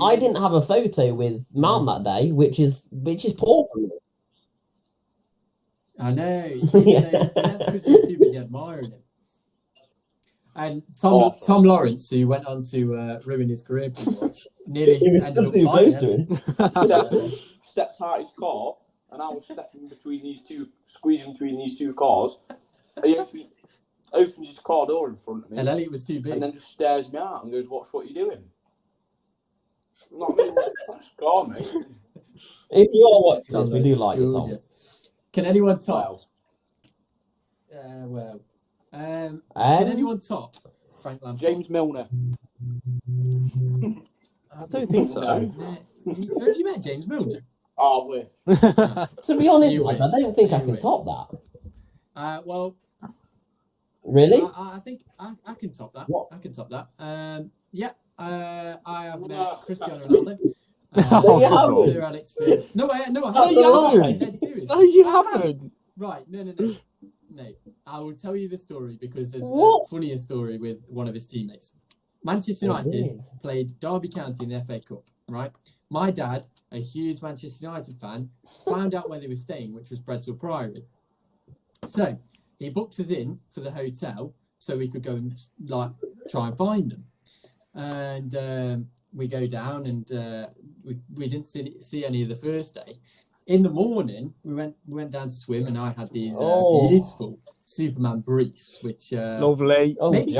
I didn't have a photo with Mount that day, which is poor for me. I know. That's because you're too busy admiring him. And Tom Lawrence, who went on to ruin his career pretty much, nearly he was ended still up too close to him. Stepped out his car and I was squeezing between these two cars. He opens his car door in front of me. And Elliot was too big. And then just stares me out and goes, "Watch what you're doing." I'm not really fast car, mate. If you are watching this, we do like you, Tom. Can anyone top? Can anyone top Frank Lampard? James Milner. I don't think so. Have you met James Milner? Oh, we. To be honest, I don't think I can top that. Really? I think I can top that. What? I can top that. I have met Cristiano Ronaldo. Sir Alex Ferguson. No, I haven't. Dead serious. No, you haven't. Right, no. I will tell you the story because there's a funnier story with one of his teammates. Manchester United played Derby County in the FA Cup, right? My dad, a huge Manchester United fan, found out where they were staying, which was Bredsall Priory. So he booked us in for the hotel so we could go and try and find them. And we go down and we didn't see any of the first day. In the morning, we went down to swim, and I had these beautiful Superman briefs, which lovely. Maybe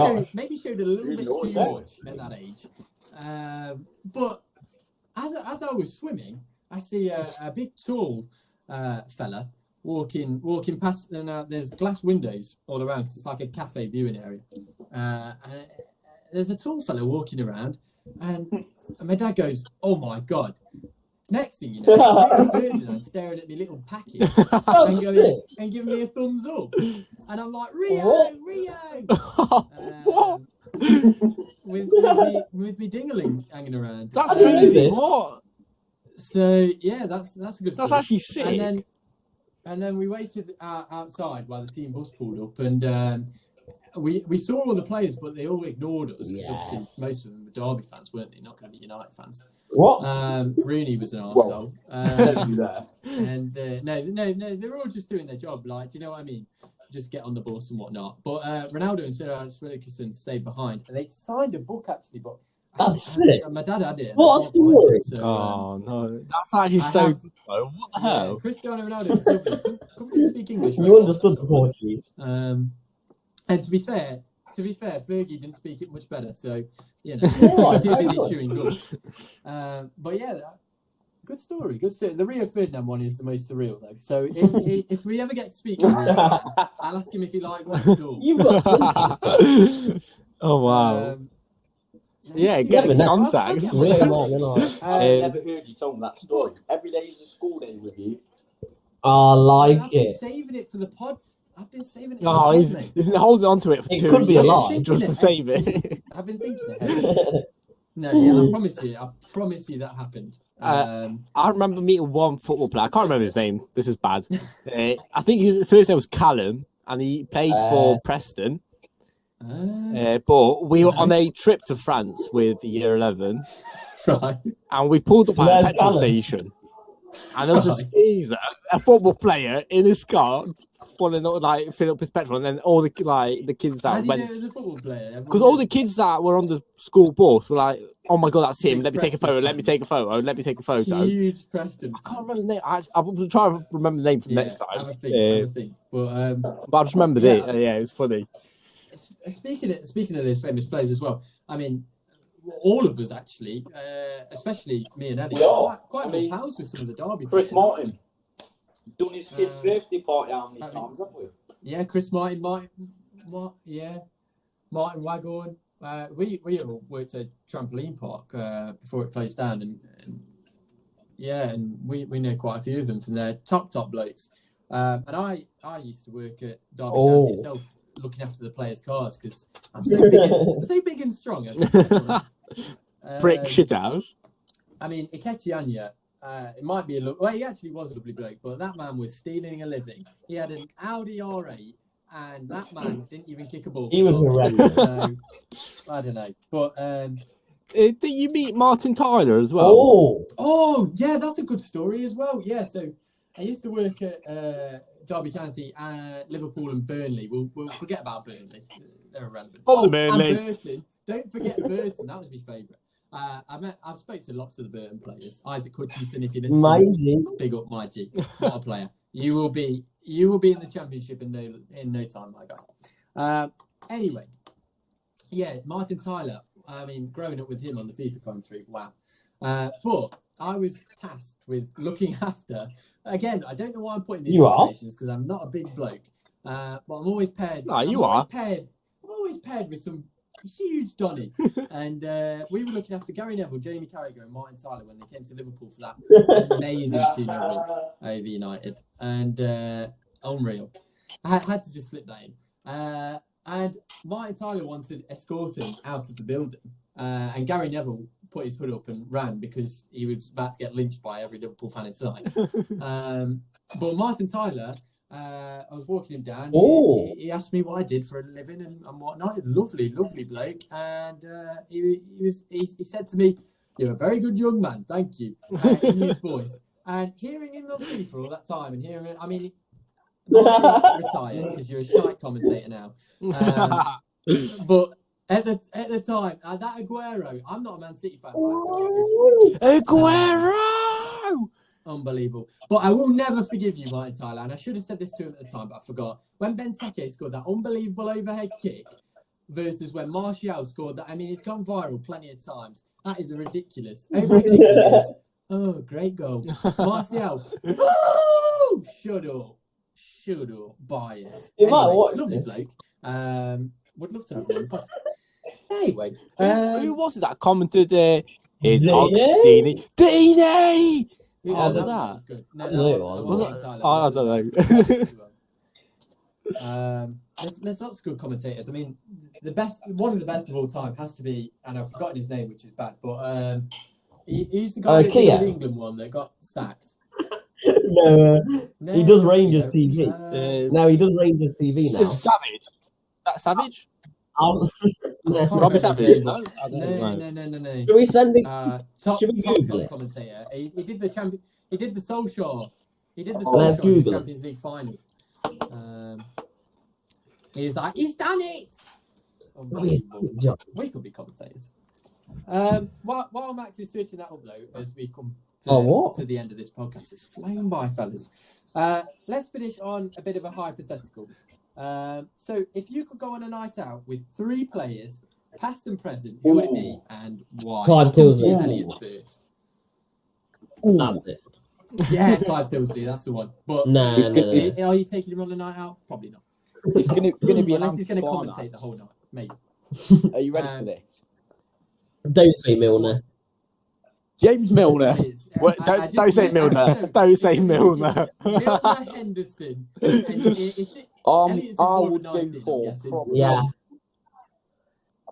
showed a little bit too much at that age. But as I was swimming, I see a big tall fella walking past, and there's glass windows all around because it's like a cafe viewing area. And there's a tall fella walking around, and my dad goes, "Oh my God." Next thing you know, Rio Ferdinand staring at me little packet and giving me a thumbs up. And I'm like, Rio! With me dingling hanging around. That's crazy. What? So, yeah, that's a good story. That's actually sick. And then we waited outside while the team bus pulled up, and we saw all the players, but they all ignored us. Yes. Obviously, most of them were Derby fans, weren't they? Not going to be United fans. What? Rooney was an arsehole. And no, they're all just doing their job. Like, do you know what I mean? Just get on the bus and whatnot. But Ronaldo and Sir Alex Ferguson stayed behind, and they'd signed a book actually. But that's sick. My dad had it. What a story! So, no, that's actually so good. What the hell? Cristiano Ronaldo is lovely. Couldn't speak English. You understood the Portuguese. And to be fair, Fergie didn't speak it much better, so you know, he was too busy chewing gum. But yeah, good story. The Rio Ferdinand one is the most surreal though. So if we ever get to speak, I'll ask him if he liked my story. You've got oh wow. Yeah, get in contact. I've never heard you tell me that story. Every day is a school day with you. I like I've it. been saving it for the pod. I've been saving it. Oh, he's been holding on to it for 2 years. It could be a lie, just to save it. I've been thinking ahead. No, yeah, I promise you that happened. I remember meeting one football player. I can't remember his name. This is bad. I think his first name was Callum, and he played for Preston. But we were on a trip to France with Year 11, right? And we pulled up at a petrol station. And there was a skeezer, a football player in his car, wanting to fill up his petrol, and then all the kids that went. How do you know it was a football player? Because all the kids that were on the school bus were like, "Oh my God, that's him! Let me take a photo. Let me take a photo. Let me take a photo." Huge Preston. I can't remember the name. I'll try to remember the name for next time. Have a think. But I just remembered it. Yeah, it was funny. Speaking of those famous players as well, I mean, all of us actually, especially me and Eddie, quite good pals with some of the Derby Chris players. Martin done his kid's birthday party how many times, haven't we? Yeah, Chris Martin, Martin Waghorn. We all worked at trampoline park before it closed down, and we know quite a few of them from their top blokes. And I used to work at Derby County itself, looking after the players' cars because I'm so big and strong. Brick shithouse. I mean, Iketianya, it might be he actually was a lovely bloke, but that man was stealing a living. He had an Audi R8, and that man didn't even kick a ball. He was horrendous. So, I don't know, but did you meet Martin Tyler as well? Oh, yeah, that's a good story as well. Yeah, so I used to work at Derby County, Liverpool and Burnley. We'll forget about Burnley. They're irrelevant. Burnley. And Burton. Don't forget Burton. That was my favourite. I've spoken to lots of the Burton players. Isaac Hutchinson, if you're listening, My G. big up, my G. What a player! You will be in the championship in no time, my guy. Anyway, yeah, Martin Tyler. I mean, growing up with him on the FIFA commentary, wow. But I was tasked with looking after. Again, I don't know why I'm putting these situations because I'm not a big bloke. But I'm always paired. No, you are. I'm always paired with some huge Donny. And we were looking after Gary Neville, Jamie Carragher, and Martin Tyler when they came to Liverpool for that amazing 2-0 over United. And unreal. I had to just slip that in. And Martin Tyler wanted escorting out of the building. And Gary Neville put his hood up and ran because he was about to get lynched by every Liverpool fan inside. But Martin Tyler, I was walking him down. He asked me what I did for a living and whatnot. Lovely, lovely bloke. And he said to me, "You're a very good young man, thank you," in his voice. And hearing him on FIFA all that time and hearing him, I mean, Martin retired because you're a shite commentator now. But at the time, that Aguero, I'm not a Man City fan, but I still get his voice. Aguero! Unbelievable. But I will never forgive you, Martin Tyler. And I should have said this to him at the time, but I forgot. When Benteke scored that unbelievable overhead kick versus when Martial scored that, I mean, it's gone viral plenty of times. That is ridiculous. Overhead kick is, oh, great goal. Martial, oh, shut up. Bias. You might watch lovely this. bloke. Would love to have him on the pod. Anyway. Who was it that commented his Dini? Dini! Oh, was that that? was good. No, that was wasn't it? Tyler. I don't know. There's lots of good commentators. I mean, one of the best of all time has to be, and I've forgotten his name, which is bad, but he's the guy that did the England one that got sacked. No, he does Rangers TV. No, he does Rangers TV now. Savage. That Savage? Robbie Savage? No. Should we send it? Top Google it? commentator. He did the champion. He did the Solskjaer. He did the Let's Solskjaer in the Google it. Champions League final. He's like, he's done it. Unbelievable. We could be commentators. While Max is searching that up though, as we come to the end of this podcast, it's flown by, fellas. Let's finish on a bit of a hypothetical. So, if you could go on a night out with 3 players, past and present, who would it be and why? Clive Tilsley. Elliot first. That's it. Yeah, Clive Tilsley, that's the one. But No. are you taking him on a night out? Probably not. It's going to be unless he's going to commentate the whole night, maybe. Are you ready for this? Don't say Milner. James Milner. Don't say Milner. Don't say Milner. Milner Henderson. I would go for probably. Yeah.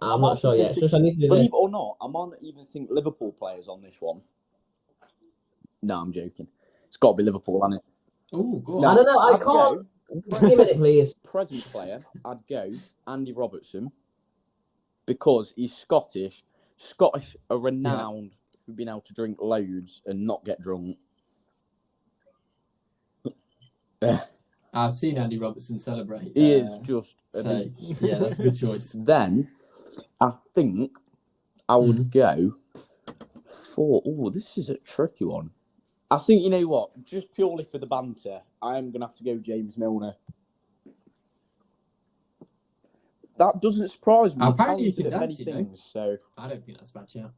I'm not sure yet. Shush, I need to do Believe this. it or not, I might not even think Liverpool players on this one. No, I'm joking. It's got to be Liverpool, hasn't it? Oh, go on. No, I don't know. I I'd can't. go- Give me a minute, please. Present player, I'd go Andy Robertson because he's Scottish. Scottish are renowned for being able to drink loads and not get drunk. I've seen Andy Robertson celebrate. He is just. So, yeah, that's a good choice. Then I think I would go for. Oh, this is a tricky one. I think, you know what? Just purely for the banter, I am going to have to go James Milner. That doesn't surprise me. Apparently He's he can talented dance, at many things, so. I don't think that's a bad shout.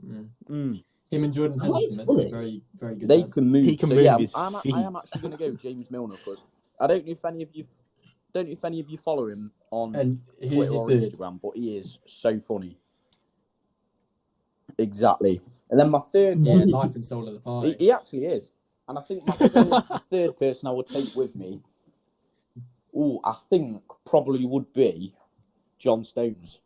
Mm. Him and Jordan Henderson meant to be very, very good. They dancers. can move. He can so, move yeah, his I am feet. actually going to go James Milner because I don't know if any of you follow him on And who's Twitter your or third? Instagram, but he is so funny. Exactly. And then my third Yeah, one, life and soul of the party. he actually is. And I think my third person I would take with me, I think probably would be John Stones.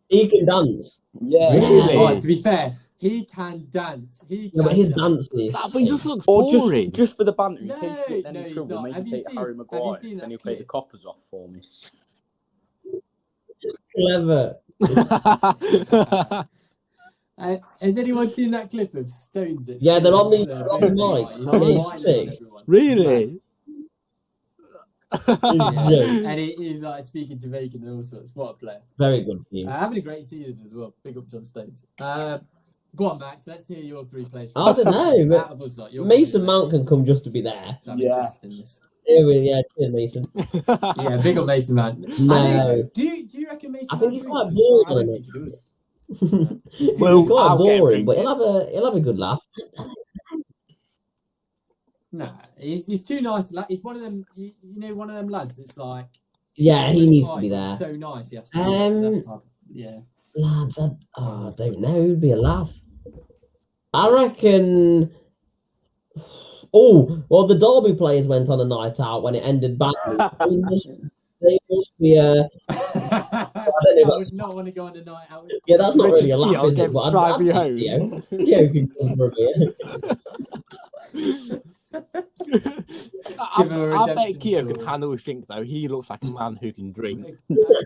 He can dance. Yeah. Really? Oh, to be fair, he can dance. But his dance is. But he just looks Or boring. just for the banter, in No, case you get in no, any he's trouble, not. maybe Have you take seen- Harry have you Maguire, seen and that then he'll play the clip? coppers off for me. Clever. Has anyone seen that clip of Stones? Yeah, they're on the He's mic. whining On the on stick. everyone. Really? And he's like speaking Jamaican and all sorts. What a player. Very good team. Having a great season as well. Big up John Stones. Go on, Max. Let's hear your 3 players. I don't know. Out of us, like, Mason Mount can come just to be there. Yeah. Cheers, Mason. Yeah, big up Mason Mount. No. Do you reckon Mason? I think he's Mount quite drinks? I boring. don't think he does. Well, he's quite I'll get boring, him. but he'll have a good laugh. Nah, he's too nice. Like, he's one of them. You know, one of them lads. It's like Yeah, he really needs to quiet, be but there. he's so nice. He has to be that type of, yeah. Lads, I don't know. It'd be a laugh. I reckon. Oh, well, the Derby players went on a night out when it ended badly. They must be I would not want to go on a night out. Yeah, that's not really a Richard laugh, Keogh is it? gave But drive I'd you see home. Theo can come for a beer. Give him a I bet redemption Keogh story. can handle his drink, though. He looks like a man who can drink.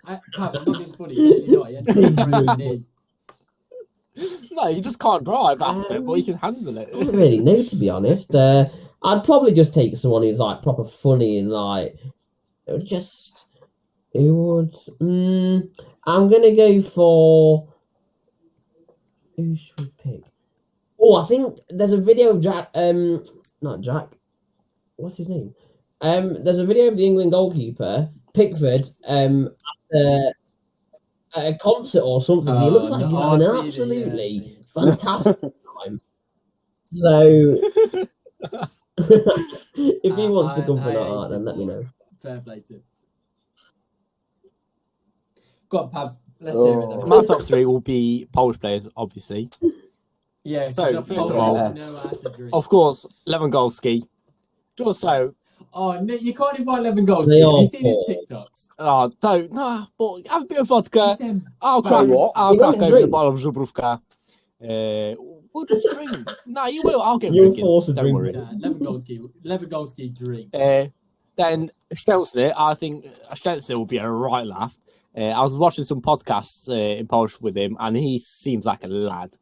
I'm not being funny. Clearly not. He had to break it in. No, he just can't drive after, but he can handle it. I don't really know, to be honest. I'd probably just take someone who's like proper funny and like just who would. I'm gonna go for who should we pick? Oh, I think there's a video of Jack. Not Jack. What's his name? There's a video of the England goalkeeper Pickford. At a concert or something. He looks like he's having an absolutely fantastic time. So, if he wants to come for that art, then let me know. Fair play to him. Go on, Pav. Let's hear it then. My top 3 will be Polish players, obviously. Yeah, So, the first of Polish all, know how to drink. Of course, Lewandowski. Just so, Oh, no, you can't invite 11 goals. They Have are you seen his poor. TikToks? don't, no, but have a bit of vodka. I'll Barry, crack, what? I'll You crack won't open a drink? bottle of Zubrówka. We'll just drink. No, you will. I'll get You'll drinking. force a Don't drink. worry. Lewandowski drink. Then Szczęsny, I think Szczęsny will be a right laugh. I was watching some podcasts in Polish with him, and he seems like a lad.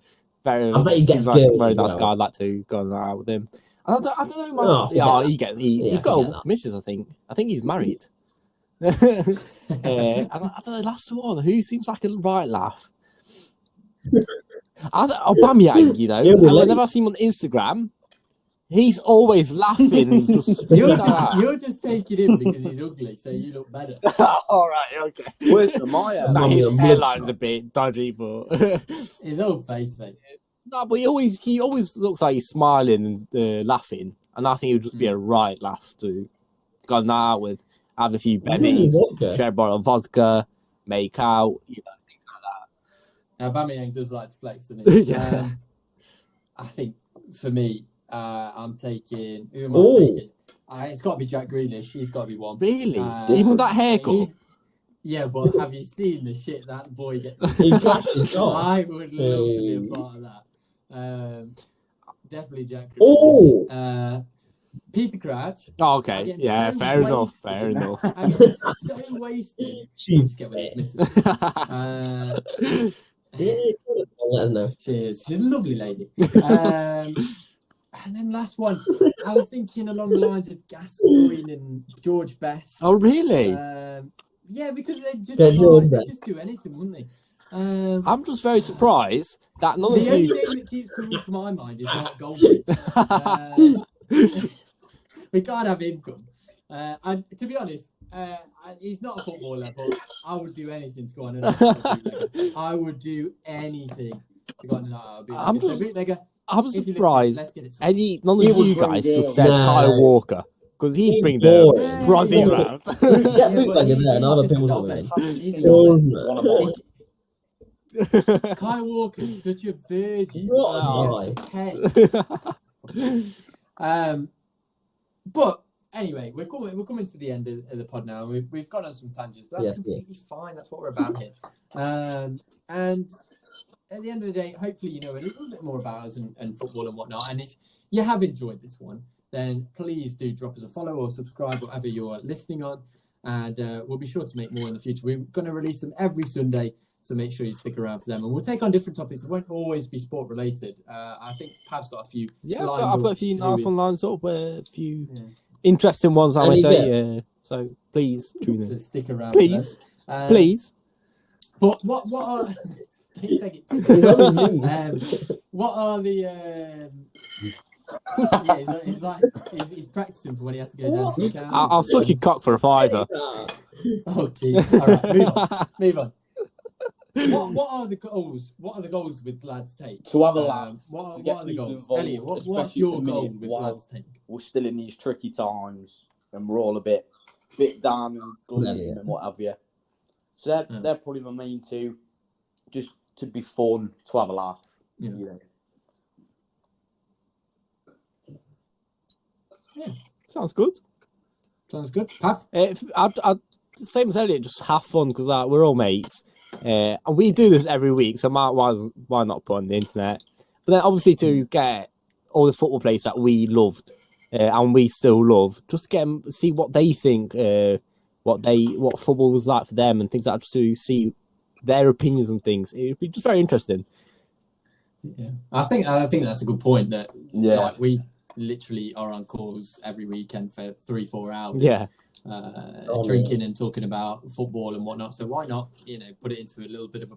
I bet he seems gets like a girls very as nice well. guy. I'd like to go out with him. I don't know, man. Oh, Yeah, forget he's got forget a that. missus, I think. I think he's married. And I don't know, last one, who seems like a right laugh? Aubameyang, you know. He'll be late. Whenever I see him on Instagram, he's always laughing. You're just taking him because he's ugly, so you look better. All right, okay. Where's the Maya? Nah, his Blood hairline's clot. a bit dodgy, but His old face, mate. no, but he always looks like he's smiling and laughing, and I think it would just be a right laugh to go on that out with, have a few bennies, vodka. share a bottle of vodka, make out, you know, things like Aubameyang does like to flex, doesn't he? Yeah. I think for me, I'm taking. Who am Ooh. I taking? It's got to be Jack Grealish. He's got to be one. that. Really? Uh, Even with that haircut? Yeah, but have you seen the shit that boy gets? He crashed his car. I would love to be a part of that. Definitely Jack Oh. Grealish. Peter Crouch. Oh, I okay. get Yeah, so fair enough. wasted. Fair enough. I get so wasted. Let's get with it, missus. Let us know. Cheers. She's a lovely lady. And then last one, I was thinking along the lines of Gascoigne and George Best. Oh, really? Yeah, because they just Yeah, George they Best. just do anything, wouldn't they? I'm just very surprised that none of The only you. name that keeps coming to my mind is Mark Goldbridge. We can't have him come. And to be honest, he's not a footballer, but I would do anything to go on a night out. I would do anything to go on a night out. I'm just- bootlegger. I'm If you listen, surprised let's get it sorted. none He of was you very guys good. just said No. Kyle Walker because he'd He's bring boring. the Brazzies Yeah. round. Get Yeah, looked but like him there, and I'll have he's just pills not on bad. him. He's Pills, not man. bad. Kyle Walker's such a virgin. What a Hey. But anyway, we're coming to the end of the pod now. We've gone on some tangents, but that's Yes, completely fine. That's what we're about here. And at the end of the day, hopefully you know a little bit more about us and football and whatnot. And if you have enjoyed this one, then please do drop us a follow or subscribe, whatever you're listening on. And we'll be sure to make more in the future. We're going to release them every Sunday, so make sure you stick around for them. And we'll take on different topics. It won't always be sport related. I think Pav's got a few. Yeah, lined I've got up a few to nice with- one lines up, a few Yeah. interesting ones, I And may you say. So please tune So in. stick around. Please. Please. But what are He's on his knees. what are the he's practicing for when he has to go down to the county. I'll suck your cock for a fiver. Oh gee. All right, move on. What are the goals? What are the goals with LadsTake? To have a laugh. What are the goals? Elliot, what's your goal with LadsTake? We're still in these tricky times and we're all a bit down and gloomy and what have you. So they're probably my main two. Just to be fun, to have a laugh. Yeah. You know. Yeah. Sounds good. Pav? I'd same as Elliot, just have fun because we're all mates. And we do this every week, so why not put on the internet? But then obviously to get all the football players that we loved and we still love, just to get them, see what they think, what football was like for them and things like that, just to see their opinions and things. It'd be just very interesting. Yeah, I think that's a good point. That like, we literally are on calls every weekend for 3-4 hours. Yeah. Drinking and talking about football and whatnot. So why not, put it into a little bit of a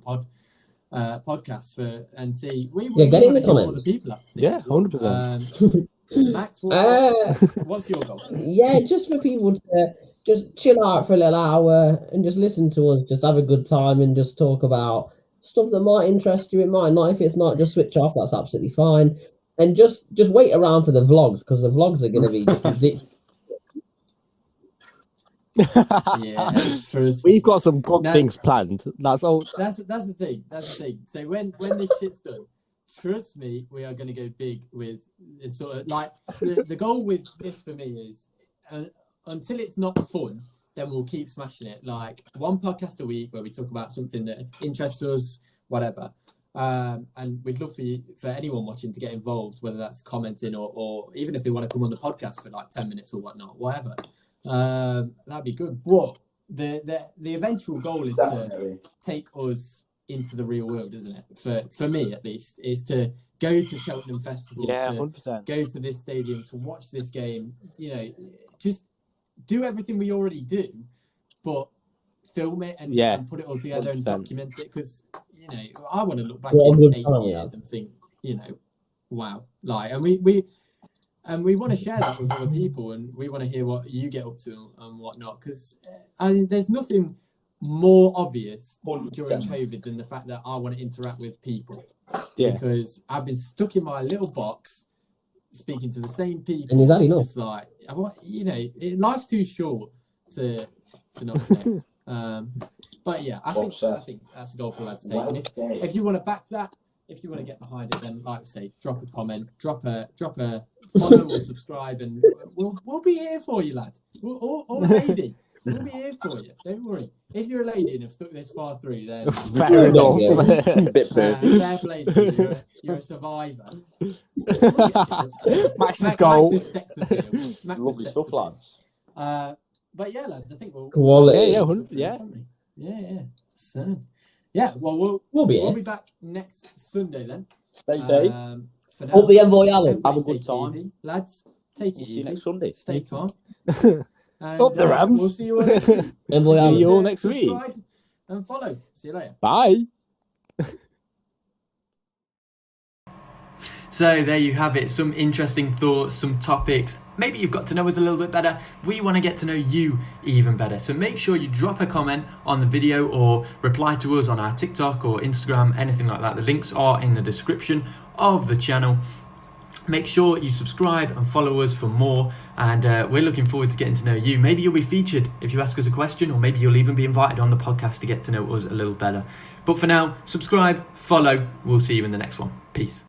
podcast and see. We get in the what comments. other people have to think. Yeah, 100%. Max, what's your goal? Yeah, just for people to just chill out for a little hour and just listen to us, just have a good time and just talk about stuff that might interest you. It might not. If it's not, just switch off. That's absolutely fine. And just wait around for the vlogs, because the vlogs are going to be just ridiculous. Yeah, we've got some good things planned. That's all. That's the thing. So when this shit's done, trust me, we are going to go big with sort of like the goal with this for me is until it's not fun, then we'll keep smashing it. Like one podcast a week where we talk about something that interests us, whatever. And we'd love for anyone watching to get involved, whether that's commenting or even if they want to come on the podcast for like 10 minutes or whatnot, whatever. That'd be good. But the eventual goal is to take us into the real world, isn't it? For me at least, is to go to Cheltenham Festival, yeah, to 100%. go to this stadium, to watch this game. Just do everything we already do, but film it and put it all together 100%. And document it, because I want to look back in 8 years and think, wow, like, and we want to share that with other people, and we want to hear what you get up to and whatnot, because there's nothing more obvious 100%. During COVID than the fact that I want to interact with people. Yeah. Because I've been stuck in my little box, speaking to the same people. And is that enough? It's like, life's too short to not connect. But yeah, I think that's a goal for LadsTake. And if you want to back that, if you want to get behind it, then like I say, drop a comment, drop a follow or subscribe, and we'll be here for you, lad. Or lady, we'll be here for you. Don't worry. If you're a lady and have stuck this far through, then fair enough. Fair play to you. You're a survivor. Max's goal. Max's sex appeal. Lovely stuff, lads. But yeah, lads, I think we'll Yeah. So, yeah, well, we'll be back next Sunday then. Stay safe. For now, Hope the envoy Alan. Have a good time. Easy. Lads, take it easy. See you next Sunday. Stay calm. Up the Rams. We'll see you all next week. Envoy See Alan. you all next week. Subscribe and follow. See you later. Bye. So there you have it, some interesting thoughts, some topics. Maybe you've got to know us a little bit better. We want to get to know you even better. So make sure you drop a comment on the video or reply to us on our TikTok or Instagram, anything like that. The links are in the description of the channel. Make sure you subscribe and follow us for more, and we're looking forward to getting to know you. Maybe you'll be featured if you ask us a question, or maybe you'll even be invited on the podcast to get to know us a little better. But for now, subscribe, follow. We'll see you in the next one. Peace.